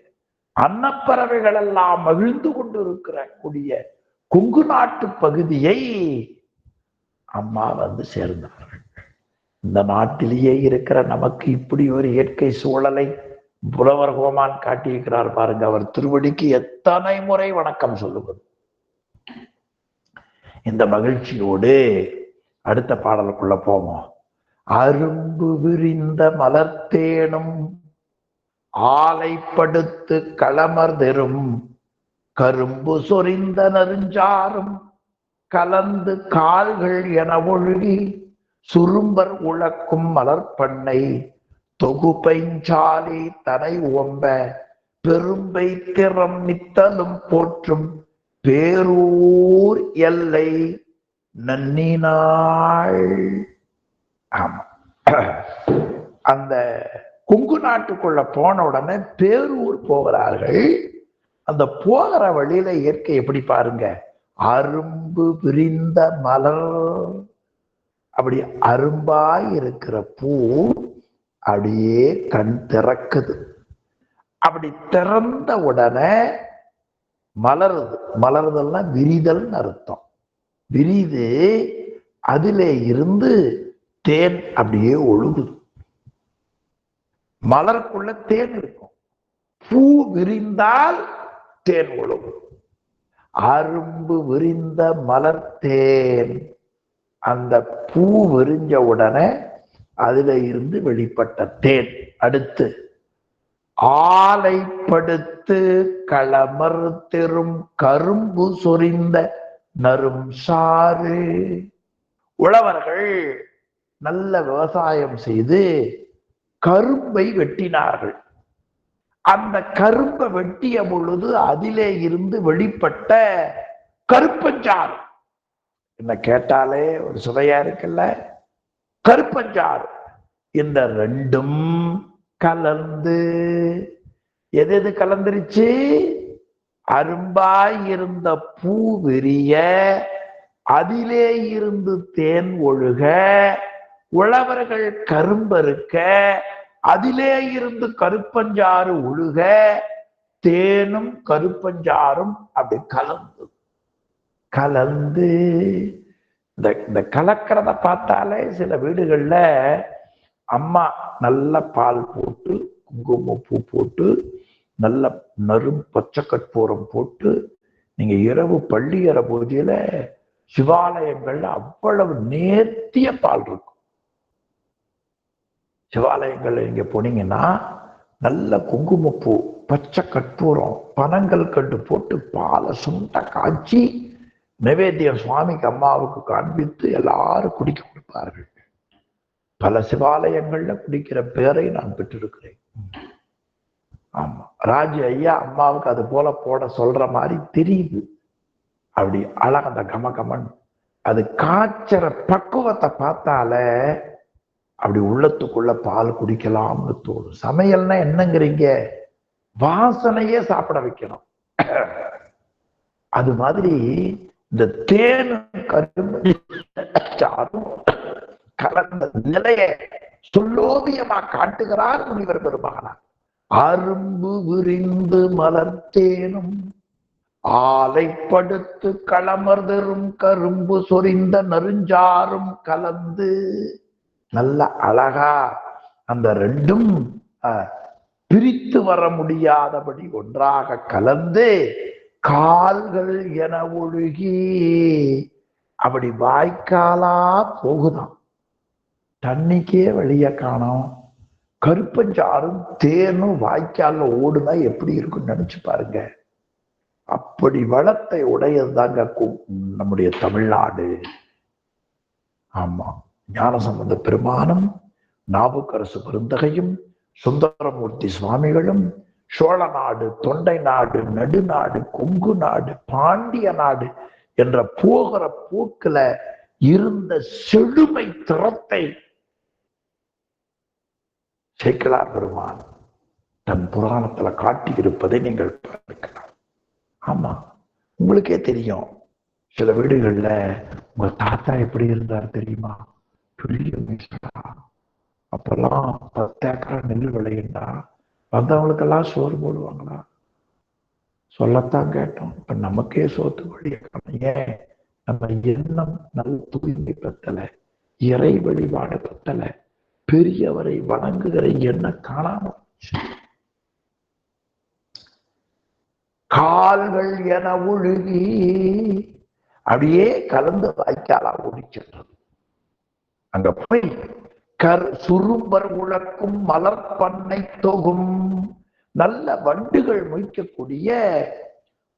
Speaker 1: அன்னப்பறவைகள் எல்லாம் மகிழ்ந்து கொண்டிருக்கிற கூடிய கொங்கு நாட்டு பகுதியை அம்மா வந்து சேர்ந்தார்கள். இந்த நாட்டிலேயே இருக்கிற நமக்கு இப்படி ஒரு இயற்கை சூழலை புலவர் கோமான் காட்டியிருக்கிறார் பாருங்க. அவர் திருவடிக்கு எத்தனை முறை வணக்கம் சொல்லுவது. இந்த மகிழ்ச்சியோடு அடுத்த பாடலுக்குள்ள போவோம். அரும்பு விரிந்த மலர்த்தேனும் ஆலைப்படுத்து களமர் தெரும் கரும்பு சொரிந்த நெருஞ்சாரும் கலந்து கால்கள் என ஒழுகி சுரும்பர் உழக்கும் மலர்பண்ணை தொகுப்பைஞ்சாலி தனை ஓம்ப பெரும்பை திறம் நித்தலும் போற்றும் பேரூர் எல்லை நன்னினாள். ஆமா, அந்த கொங்கு நாட்டுக்குள்ள போன உடனே பேரூர் போகிறார்கள். அந்த போகிற வழியில இயற்கை எப்படி பாருங்க, அரும்பு விரிந்த மலர், அப்படி அரும்பாய் இருக்கிற பூ அப்படியே கண் திறக்குது. அப்படி திறந்த உடனே மலருது. மலருதல்னா விரிதல்னு அர்த்தம். விரிது, அதிலே இருந்து தேன் அப்படியே ஒழுகுது. மலருக்குள்ள தேன் இருக்கும். பூ விரிந்தால் தேன் ஒழுகும். அரும்பு விரிந்த மலர் தேன். அந்த பூ விரிஞ்ச உடனே அதுல இருந்து வெளிப்பட்ட தேன். அடுத்து ஆலைப்படுத்து களமர் தெரும் கரும்பு சொரிந்த நரும் சாறு. உழவர்கள் நல்ல விவசாயம் செய்து கரும்பை வெட்டினார்கள். அந்த கரும்பை வெட்டிய பொழுது அதிலே இருந்து வெளிப்பட்ட கருப்பஞ்சாறு. என்ன கேட்டாலே ஒரு சுவையா இருக்குல்ல, கருப்பஞ்சாறு. இந்த ரெண்டும் கலந்து எது எது கலந்துருச்சு? அரும்பாய் இருந்த பூ விரிய, அதிலே இருந்து தேன் ஒழுக, உழவர்கள் கரும்பறுக்க, அதிலே இருந்து கருப்பஞ்சாறு ஒழுக, தேனும் கருப்பஞ்சாரும் அப்படி கலந்து இந்த கலக்கிறத பார்த்தாலே சில வீடுகள்ல அம்மா நல்ல பால் போட்டு, குங்குமப்பூ போட்டு, நல்ல நரும் பச்சை கற்பூரம் போட்டு, நீங்க இரவு பள்ளியற பூஜையில சிவாலயங்கள்ல அவ்வளவு நேர்த்திய பால் இருக்கும். சிவாலயங்கள்ல நீங்க போனீங்கன்னா நல்ல குங்குமப்பூ, பச்சை கற்பூரம், பனங்கள் கண்டு போட்டு பாலை சுண்ட காய்ச்சி நைவேத்தியம் சுவாமிக்கு அம்மாவுக்கு காண்பித்து எல்லாரும் குடிக்க கொடுப்பார்கள். பல சிவாலயங்கள்ல குடிக்கிற பேரை நான் பெற்றிருக்கிறேன். ஆமா, ராஜு ஐயா அம்மாவுக்கு அது போல போட சொல்ற மாதிரி தெரியுது. அப்படி அழகா அந்த கமகமன் அது காய்ச்சற பக்குவத்தை பார்த்தால அப்படி உள்ளத்துக்குள்ள பால் குடிக்கலாம்னு தோணும். சமையல்னா என்னங்கிறீங்க? வாசனையே சாப்பிட வைக்கணும். அது மாதிரி இந்த தேன் கரும்பு கலந்த நிலையை சொல்லோவியமா காட்டுகிறார் முனிவர் பெருமானார். அரும்பு விரிந்து மலர்த்தேனும் ஆலைப்படுத்து களமர்தரும் கரும்பு சொரிந்த நறுஞ்சாரும் கலந்து, நல்ல அழகா அந்த ரெண்டும் பிரித்து வர முடியாதபடி ஒன்றாக கலந்து கால்கள் என ஒழுகி அப்படி வாய்க்காலா போகுதான். தண்ணிக்கே வழிய காணோம். கருப்பஞ்சாரும் தேனும் வாய்க்கால ஓடுனா எப்படி இருக்குன்னு நினைச்சு பாருங்க. அப்படி வளத்தை உடையதுதாங்க நம்முடைய தமிழ்நாடு. ஆமா, ஞானசம்பந்த பெருமானும் நாவுக்கரசு பெருந்தகையும் சுந்தரமூர்த்தி சுவாமிகளும் சோழ நாடு, தொண்டை நாடு, நடுநாடு, கொங்கு நாடு, பாண்டிய நாடு என்ற போகிற போக்குல இருந்த செழுமை திறத்தை சேக்கிழார் பெருமான் தன் புராணத்துல காட்டி இருப்பதை நீங்கள் பார்க்கலாம். ஆமா, உங்களுக்கே தெரியும். சில வீடுகள்ல உங்க தாத்தா எப்படி இருந்தார் தெரியுமா? பெரிய மீசடா. அப்பெல்லாம் 10 ஏக்கரா நெல் விளையுண்டா. வந்தவங்களுக்கெல்லாம் சோறு போடுவாங்களா? சொல்லத்தான் கேட்டோம். இப்ப நமக்கே சோத்து வழிய. ஏன்? நம்ம எண்ணம் நல்ல தூய்மை பத்தல, இறை வழிபாடு பத்தல, பெரியவரை வணங்குகிற எண்ணம் காணாம. கால்கள் என ஒழுகி அப்படியே கலந்து வாய்க்காலா ஓடிச்சிடுறது. அங்க போய் சுரும்பர் உழக்கும் மலர் பண்ணை தொகும், நல்ல வண்டுகள் மொய்க்கக்கூடிய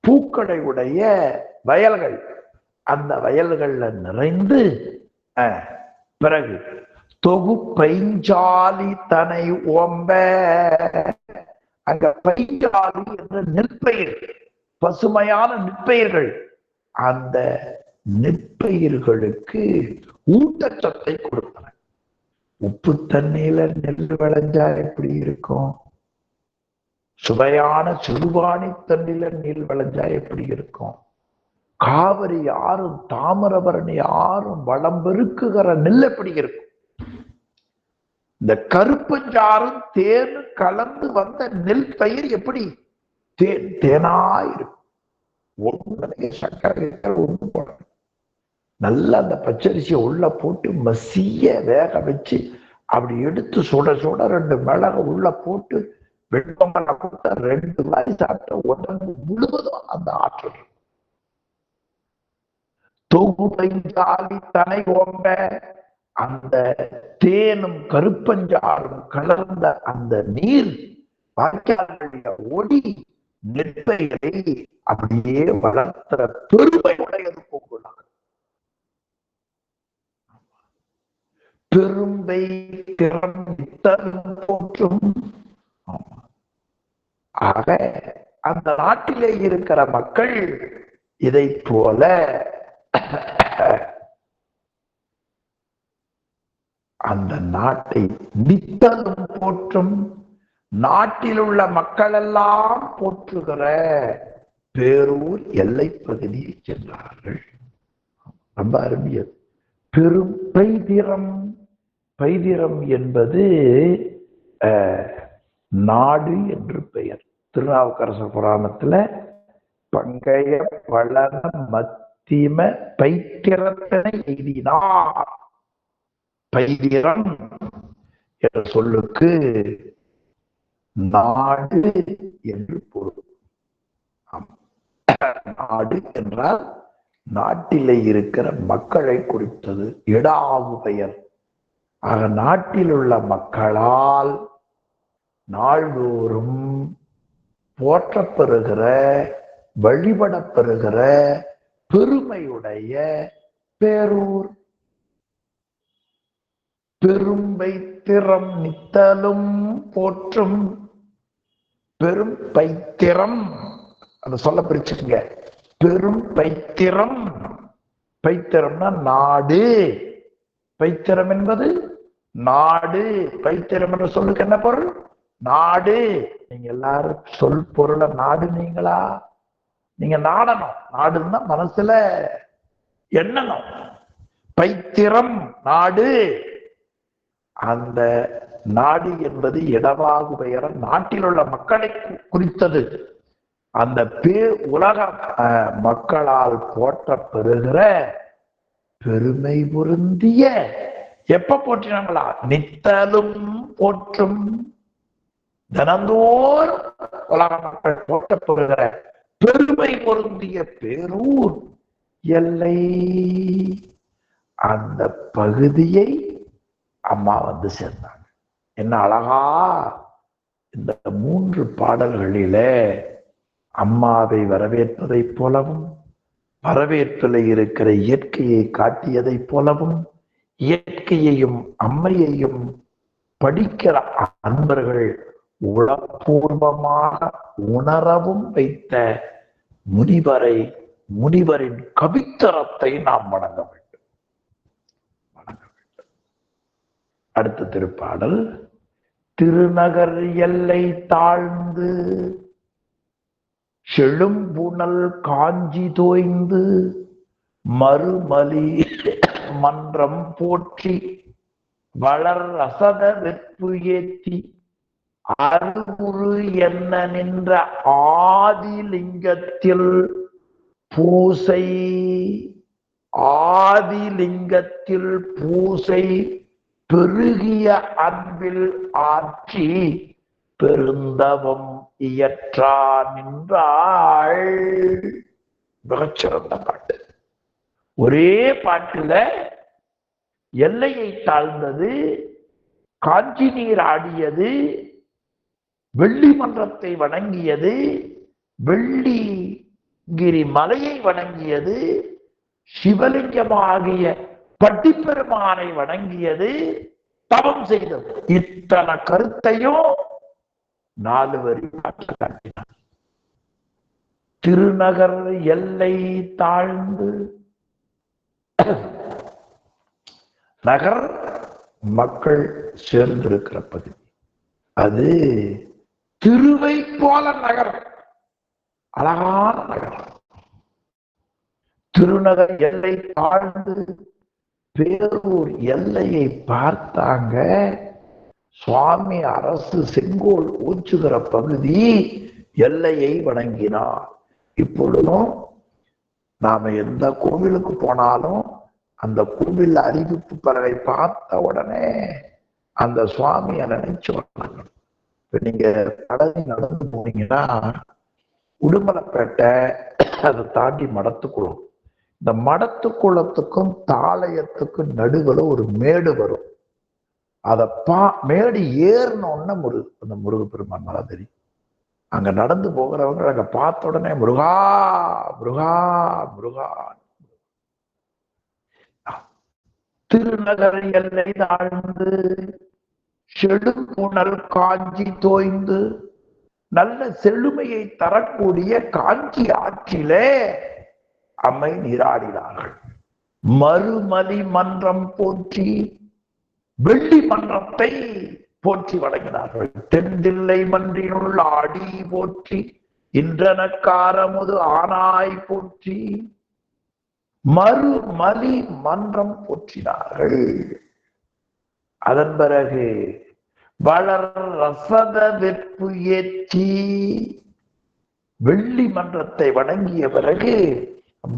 Speaker 1: பூக்களை உடைய வயல்கள், அந்த வயல்கள்ல நிறைந்து பிறகு தொகு பைஞ்சாலி தனை ஓம்ப, அங்க பையாளி என்ற நெற்பயிர், பசுமையான நெற்பயிர்கள், அந்த நெற்பயிர்களுக்கு ஊட்டச்சத்தை கொடுத்தன. உப்பு தண்ணியில நெல் விளைஞ்சா எப்படி இருக்கும்? சுவையான சிறுவாணி தண்ணியில நெல் விளைஞ்சா எப்படி இருக்கும்? காவிரி ஆறும் தாமிரபரணி ஆறும் வளம் பெருக்குகிற நெல் எப்படி இருக்கும்? இந்த கருப்பஞ்சாறும் தேனும் கலந்து வந்த நெல் பயிர் எப்படி தேனாயிருக்கும். ஒன்று சர்க்கரை ஒன்று போடணும். நல்லா அந்த பச்சரிசியை உள்ள போட்டு மசிய வேக வச்சு அப்படி எடுத்து சுட சுட 2 மிளகு உள்ள போட்டு வெப்பமலை போட்டு 2 வாய் சாப்பிட்ட உடம்பு முழுவதும் அந்த ஆற்றல். தொகுப்பைஞ்சாலி தனை ஓம்ப, அந்த தேனும் கருப்பஞ்சாறும் கலந்த அந்த நீர் வாய்க்கால்களில் ஓடி நெற்பயிரை அப்படியே வளர்த்த பெருமை உடையது பூங்குழல். பெரும்பை போற்றும். ஆக அந்த நாட்டிலே இருக்கிற மக்கள் இதை போல அந்த நாட்டை நித்தலும் போற்றும், நாட்டில் உள்ள மக்கள் எல்லாம் போற்றுகிற பேரூர் எல்லை பகுதியை சென்றார்கள். ரொம்ப அருமையது. பெரும் பைதிரம். பைதிரம் என்பது நாடு என்று பெயர். திருநாவுக்கரசர் புராணத்துல பங்கைய வளன மத்திம பைத்திரத்தனை எய்தினார். பைதிரம் என்ற சொல்லுக்கு நாடு என்று பொருள். நாடு என்றால் நாட்டிலே இருக்கிற மக்களை குறித்தது. இடாவு பெயர். ஆக நாட்டில் உள்ள மக்களால் நாள்தோறும் போற்றப்பெறுகிற, வழிபடப்பெறுகிற பெருமையுடைய பேரூர். பெரும்பைத்திரம் நித்தலும் போற்றும். பெரும் பைத்திரம் அதை சொல்ல பிரிச்சுங்க. பெரும் பைத்திரம். பைத்திரம்னா நாடு. பைத்திரம் என்பது நாடு. பைத்திரம் என்ற சொல்லுக்கு என்ன பொருள்? நாடு. நீங்க எல்லாரும் சொல் பொருளை நாடு நீங்களா? நீங்க நாடணும். நாடுன்னா மனசுல எண்ணணும். பைத்திரம் நாடு. அந்த நாடு என்பது இடவாகு பெயர நாட்டில் உள்ள மக்களை குறித்தது. அந்த உலக மக்களால் போற்றப்பெறுகிற பெருமை பொருந்திய, எப்ப போற்றினாங்களா? நித்தலும் போற்றும். தினந்தோறும் உலக மக்கள் போற்றப்பெறுகிற பெருமை பொருந்திய பேரூர் எல்லை. அந்த பகுதியை அம்மா வந்து சேர்ந்தாங்க. என்ன அழகா இந்த 3 பாடல்களிலே அம்மாவை வரவேற்பதை போலவும், வரவேற்பில் இருக்கிற இயற்கையை காட்டியதை போலவும், இயற்கையையும் அம்மையையும் படிக்கிற அன்பர்கள் உளப்பூர்வமாக உணரவும் வைத்த முனிவரை, முனிவரின் கவித்தரத்தை நாம் வணங்க வேண்டும். அடுத்த திருப்பாடல். திருநகர் எல்லை தாழ்ந்து செழும்புணல் காஞ்சி தோய்ந்து மறுமலி மன்றம் போற்றி வளர் ரசத வெற்பு ஏத்தி அருகுரு என்ன நின்ற ஆதிலிங்கத்தில் பூசை. ஆதிலிங்கத்தில் பூசை பெருகிய அன்பில் ஆற்றி பெருந்தவம் இயற்றா நின்றாள். மிகச்சிறந்த பாட்டு. ஒரே பாட்டுல எல்லையை தாழ்ந்தது, காஞ்சி நீர் ஆடியது, வெள்ளி மன்றத்தை வணங்கியது, வெள்ளிகிரி மலையை வணங்கியது, சிவலிங்கமாகிய பட்டிப்பெருமானை வணங்கியது, தவம் செய்தது. இத்தனை கருத்தையும் 4 வரி பாட்டில் காட்டினார். திருநகர் எல்லை தாழ்ந்து, நகர் மக்கள் சேர்ந்திருக்கிற பகுதி, அது திருவை போல நகரம், அழகான நகரம். திருநகர் எல்லை தாழ்ந்து பேரூர் எல்லையை பார்த்தாங்க. சுவாமி அரசு செங்கோல் ஊச்சுகிற பகுதி எல்லையை வணங்கினார். இப்பொழுதும் நாம எந்த கோவிலுக்கு போனாலும் அந்த கோவில் அறிவிப்பு பலரை பார்த்த உடனே அந்த சுவாமியை நினைச்சு வணங்கணும். இப்ப நீங்க கடலை நடந்து போனீங்கன்னா உடுமலைப்பேட்டை, அதை தாண்டி மடத்துக்குளம், இந்த மடத்துக்குளத்துக்கும் தாளையத்துக்கும் நடுவில் ஒரு மேடு வரும். அதை மேடு ஏறினோன்னு அந்த முருகப்பெருமான் மலை தெரியும். அங்க நடந்து போகிறவங்க அங்க பார்த்த உடனே முருகா முருகா முருகா. திருநகர் எல்லை தாழ்ந்து செழுங்குணல் காஞ்சி தோய்ந்து, நல்ல செழுமையை தரக்கூடிய காஞ்சி ஆற்றிலே அம்மை நீராடினார்கள். மறுமலி மன்றம் போற்றி வெள்ளி மன்றத்தை போற்றி வழங்கினார்கள். தென்தில்லை மன்றினுள் ஆடி போற்றி இன்றனக்காரமுது ஆனாய் போற்றி மறுமலி மன்றம் போற்றினார்கள். அதன் பிறகு வளர் ரசத வெப்பு ஏற்றி வெள்ளி மன்றத்தை வணங்கிய பிறகு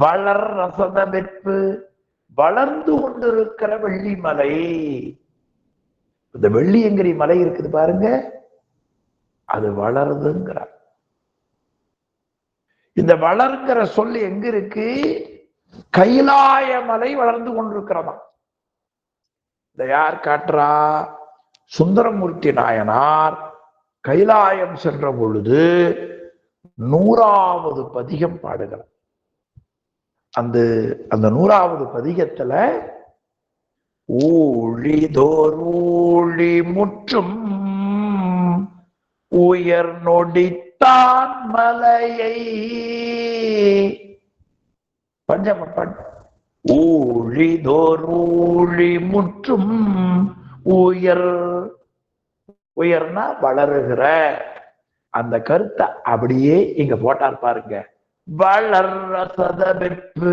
Speaker 1: வளர் ரசத வெப்பு, வளர்ந்து கொண்டிருக்கிற வெள்ளிமலை, இந்த வெள்ளியங்கிரி மலை இருக்குது பாருங்க, அது வளருதுங்கிறார். இந்த வளர்ங்கிற சொல்லி எங்க இருக்கு? கைலாய மலை வளர்ந்து கொண்டிருக்கிறதா. இந்த யார் காட்டுறா? சுந்தரமூர்த்தி நாயனார் கைலாயம் சென்ற பொழுது 100வது பதிகம் பாடுகிறார். அந்த 100வது பதிகத்துல ஊழிதோரூழி முற்றும் உயர் நொடித்தான் மலையை, பஞ்சமப்பன், ஊழிதோரூழி முற்றும் உயர்னா வளருகிற, அந்த கருத்தை அப்படியே இங்க போட்டார் பாருங்க. வளர் ரசத வெப்பு,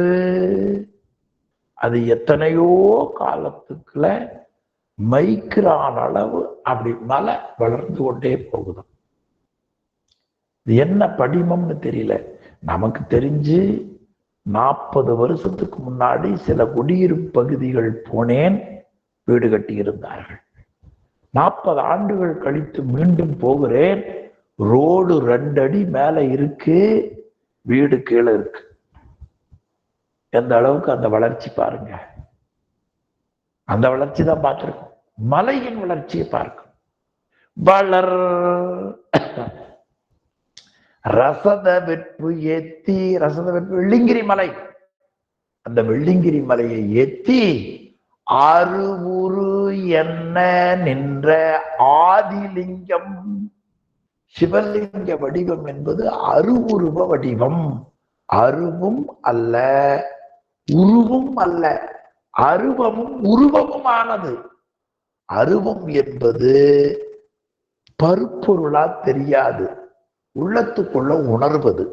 Speaker 1: அது எத்தனையோ காலத்துக்குள்ள மைக்ரான் அளவு அப்படி மலை வளர்ந்து கொண்டே போகுது. இது என்ன படிமம்னு தெரியல. நமக்கு தெரிஞ்சு 40 வருஷத்துக்கு முன்னாடி சில குடியிருப்பு பகுதிகள் போனேன், வீடு கட்டி இருந்தார்கள். 40 ஆண்டுகள் கழித்து மீண்டும் போகிறேன், ரோடு 2 அடி மேல இருக்கு, வீடு கீழே இருக்கு. எந்த அளவுக்கு அந்த வளர்ச்சி பாருங்க. அந்த வளர்ச்சி தான் பார்த்திருக்கோம். மலையின் வளர்ச்சியை பார்க்கும். வளர் ரசத வெப்பு ஏத்தி, ரசத வெப்பு வெள்ளிங்கிரி மலை, அந்த வெள்ளிங்கிரி மலையை ஏத்தி அருவுரு என்ன நின்ற ஆதிலிங்கம். சிவலிங்க வடிவம் என்பது அருவுருவ வடிவம். அருவும் அல்ல, உருவும் அல்ல, அருவமும் உருவமுமானது. அருவம் என்பது பருப்பொருளா தெரியாது, உள்ளத்துக்குள்ள உணர்வது.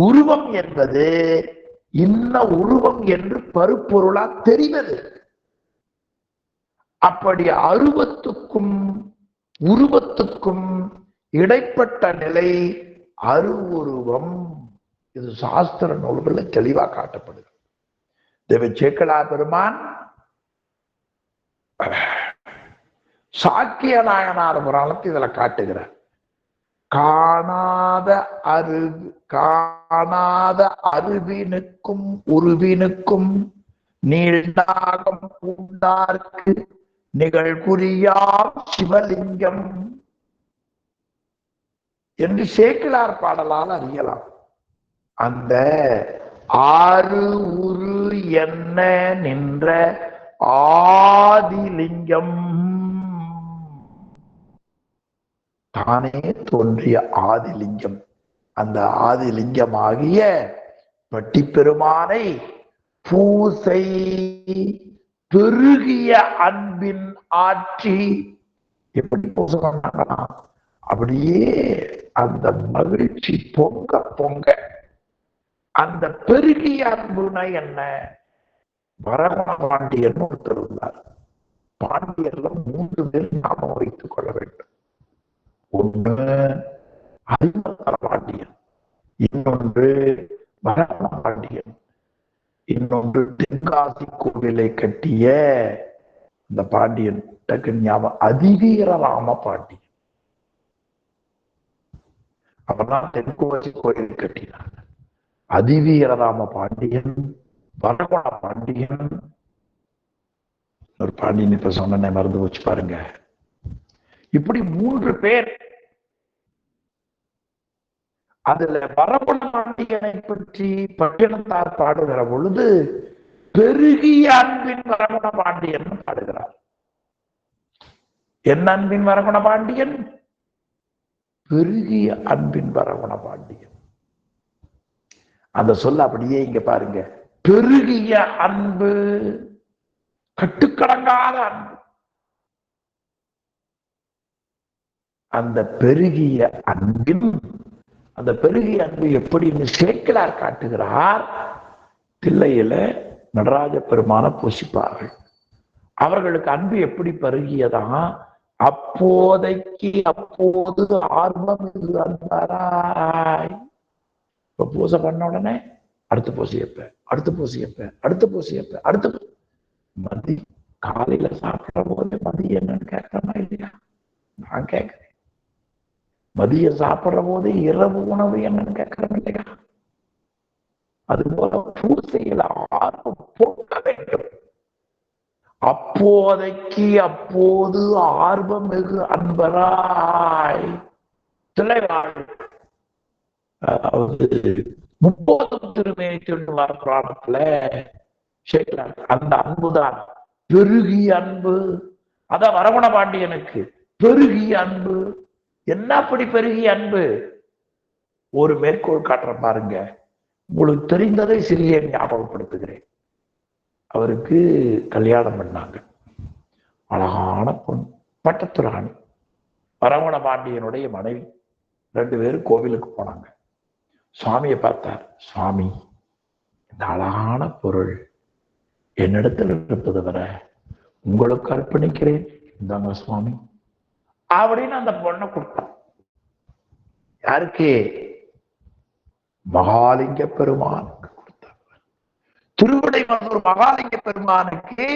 Speaker 1: உருவம் என்பது இன்ன உருவம் என்று பருப்பொருளா தெரிவது. அப்படி அருவத்துக்கும் உருவத்துக்கும் இடைப்பட்ட நிலை அருவுருவம். இது சாஸ்திர நூல்களில் தெளிவா காட்டப்படுது. தேவ சேக்கலா பெருமான் சாக்கிய நாயனார் புராணத்தை இதுல காட்டுகிறார். காணாத அருவினுக்கும் உருவினுக்கும் நீண்டாகம் பூண்டார்க்கு நிகழ்குறியாம் சிவலிங்கம் என்று சேக்கிலார் பாடலால் அறியலாம். அந்த ஆறு உரு என்ன நின்ற ஆதிலிங்கம். தானே தோன்றிய ஆதிலிங்கம். அந்த ஆதிலிங்கமாகிய பட்டிப்பெருமானை பூசை பெருகிய அன்பின் ஆட்சி எப்படி பூசை பண்ணாங்கன்னா, அப்படியே அந்த மகிழ்ச்சி பொங்க பொங்க. அந்த பெருகிய அன்புனா என்ன? வரகுண பாண்டியன் ஒருத்தர் இருந்தார். பாண்டியர்ல 3 பேர் ஞாபகம் வைத்துக் கொள்ள வேண்டும். ஒன்று அறிவத்தார் பாண்டியன், இன்னொன்று வரகுண பாண்டியன், இன்னொன்று தென்காசி கோவிலை கட்டிய இந்த பாண்டியன் டக்கு ஞாபகம் அதிவீரராம பாண்டியன். அவர்தான் தென்காசி கோயிலை கட்டினார். அதிவீரராம பாண்டியன், வரகுண பாண்டியன், ஒரு பாண்டியன் இப்ப சொன்ன மறந்து போச்சு பாருங்க. இப்படி 3 பேர். அதுல வரகுண பாண்டியனை பற்றி பட்டினத்தார் பாடுகிற பொழுது பெருகிய அன்பின் வரகுண பாண்டியன் பாடுகிறார். என்ன அன்பின் வரகுண பாண்டியன்? பெருகிய அன்பின் வரகுண பாண்டியன். அந்த சொல்ல அப்படியே இங்க பாருங்க. பெருகிய அன்பு, கட்டுக்கடங்காத அன்பு. அந்த பெருகிய அன்பின், அந்த பெருகிய அன்பு எப்படின்னு சேக்கிழார் காட்டுகிறார். தில்லையில நடராஜ பெருமான பூசிப்பார்கள். அவர்களுக்கு அன்பு எப்படி பருகியதா? அப்போதைக்கு அப்போது ஆர்வம் இது அன்பாராய். இப்ப பூசை பண்ண உடனே அடுத்த பூசையப்ப, அடுத்த பூசையப்ப, அடுத்த பூசையப்ப, அடுத்த மதி காலையில சாப்பிடுற போது மதியம் என்னன்னு கேட்கறமா இல்லையா? நான் கேட்கிறேன். மதியம் சாப்பிடுற போது இரவு உணவு என்னன்னு கேட்கறோம் இல்லையா? அதுபோல பூசையில ஆர்வம் பொங்க வேண்டும். அப்போதைக்கு அப்போது ஆர்வம் மிகு அன்பராய். திளைவாள் அதாவது 30 திருமேனித்திருவார் புராணத்துல சேர்க்கிறார். அந்த அன்புதான் பெருகிய அன்பு. அதான் வரகுண பாண்டியனுக்கு பெருகிய அன்பு. என்ன அப்படி பெருகிய அன்பு? ஒரு மேற்கோள் காட்டுற பாருங்க. உங்களுக்கு தெரிந்ததை சிறிய ஞாபகப்படுத்துகிறேன். அவருக்கு கல்யாணம் பண்ணாங்க. அழகான பொண்ணு, பட்டத்துராணி, வரகுண பாண்டியனுடைய மனைவி. 2 பேரும் கோவிலுக்கு போனாங்க. சுவாமியை பார்த்தார். சுவாமி, இந்த அழகான பொருள் என்னிடத்தில் இருப்பது வர உங்களுக்கு அர்ப்பணிக்கிறேன், இந்தாங்க சுவாமி அப்படின்னு அந்த பொண்ணை கொடுத்தான். யாருக்கு? மகாலிங்க பெருமானுக்கு கொடுத்தார். திருவிடைமருதூர் மகாலிங்க பெருமானுக்கு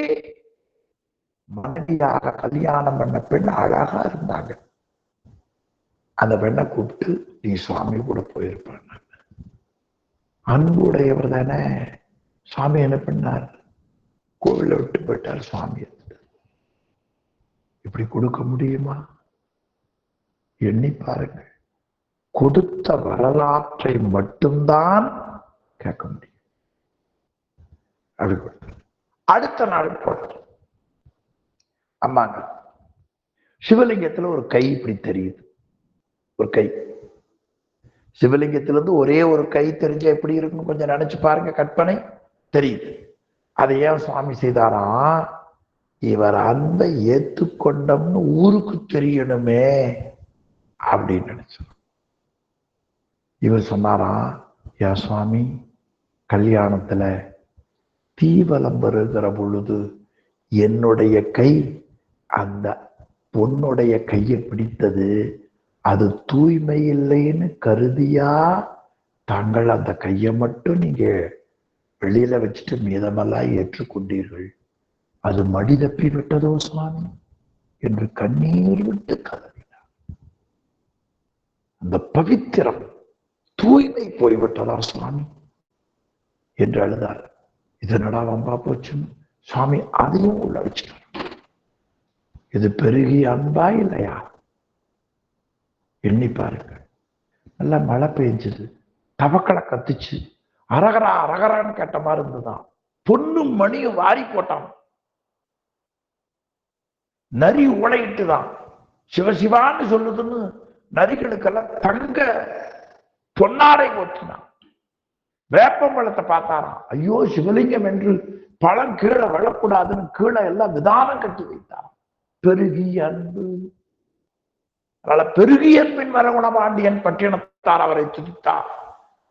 Speaker 1: மனைவியாக கல்யாணம் பண்ண பெண் அழகா இருந்தாங்க. அந்த பெண்ணை கூப்பிட்டு நீ சுவாமி கூட போயிருப்பாங்க. அன்புடையவர் தானே. சுவாமி என்ன பண்ணார்? கோவில விட்டு போயிட்டார். சுவாமி இப்படி கொடுக்க முடியுமா? எண்ணி பாருங்க. கொடுத்த வரலாற்றை மட்டும்தான் கேட்க முடியும். அப்படி கொடுத்தார். அடுத்த நாள் போட்டோம். அம்மாங்க, சிவலிங்கத்துல ஒரு கை இப்படி தெரியுது. ஒரு கை சிவலிங்கத்திலிருந்து ஒரே ஒரு கை தெரிஞ்சா எப்படி இருக்குன்னு கொஞ்சம் நினைச்சு பாருங்க. கற்பனை தெரியுது. அதை ஏன் சுவாமி செய்தாராம்? இவர் அன்பை ஏற்றுக்கொண்டோம்னு ஊருக்கு தெரியணுமே அப்படின்னு நினைச்சார். இவர் சொன்னாராம், ஏன் சுவாமி, கல்யாணத்துல தீவலம் வருகிற பொழுது என்னுடைய கை அந்த பொண்ணுடைய கையை பிடித்தது, அது தூய்மை இல்லைன்னு கருதியா தாங்கள் அந்த கையை மட்டும் நீங்க வெளியில வச்சுட்டு மீதமெல்லாம் ஏற்றுக்கொண்டீர்கள்? அது மடி தப்பி விட்டதோ சுவாமி என்று கண்ணீர் விட்டு கதறினார். அந்த பவித்திரம் தூய்மை போய்விட்டதா சுவாமி என்று அழுதார். இதனடா வம்பா போச்சுன்னு சுவாமி அதையும் உள்ள வச்சிட்டார். இது பெருகிய அன்பா இல்லையா? எண்ணி பாருங்க. நல்லா மழை பெய்ஞ்சது, தவக்களை கத்துச்சு, அரகரா அரகரான்னு கேட்ட மாதிரி இருந்துதான். பொண்ணும் மணியும் வாரி போட்டான். நரி உழையிட்டுதான் சிவசிவான்னு சொல்லுதுன்னு நதிகளுக்கெல்லாம் தங்க பொன்னாடை போற்றினான். வேப்பம்பழத்தை பார்த்தாராம், ஐயோ சிவலிங்கம் என்று பழம் கீழே விழக்கூடாதுன்னு கீழே எல்லாம் விதானம் கட்டி வைத்தார். பெருகிய அன்பு, அதனால பெருகிய அன்பின் வரகுணபாண்டியன் பட்டினத்தார் அவரை துதித்தார்.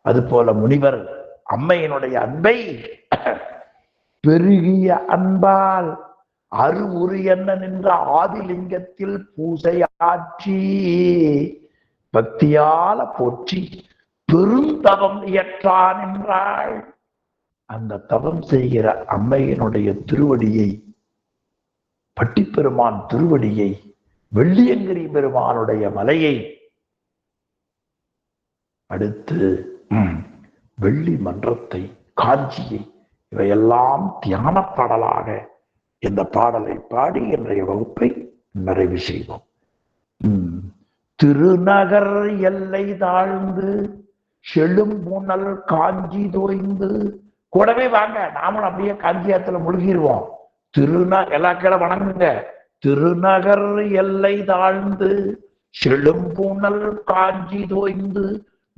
Speaker 1: அது போல முனிவர் அம்மையினுடைய அன்பை பெருகிய அன்பால் அருவுரு என்ன நின்ற ஆதிலிங்கத்தில் பூசையாற்றி பக்தியால போற்றி பெருந்தவம் இயற்றான் என்றாள். அந்த தவம் செய்கிற அம்மையினுடைய திருவடியை, பட்டிப்பெருமான் திருவடியை, வெள்ளியங்கிரி பெருமானுடைய மலையை, அடுத்து வெள்ளி மன்றத்தை, காஞ்சியை, இவையெல்லாம் தியான பாடலாக இந்த பாடலை பாடி இன்றைய வகுப்பை நிறைவு செய்வோம். திருநகர் எல்லை தாழ்ந்து செழும் புனல் காஞ்சி தோய்ந்து, கூடவே வாங்க நாமளும் அப்படியே காஞ்சியத்துல முழுகிடுவோம். எல்லா கீழே வணங்குங்க. திருநகர் எல்லை தாழ்ந்து செழும் புனல் காஞ்சி தோய்ந்து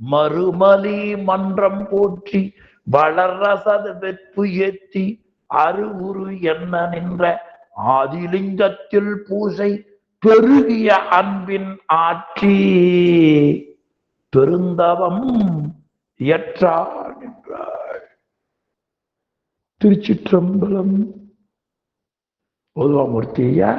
Speaker 1: மறுமலி மன்றம் போற்றி வளரசது வெப்பு ஏத்தி அருவுரு என்ன நின்ற ஆதிலிங்கத்தில் பூசை பெருகிய அன்பின் ஆற்றி பெருந்தவம் இயற்றான் என்றாள். திருச்சிற்றம்பலம். ஓதுவாமூர்த்தி ஐயா.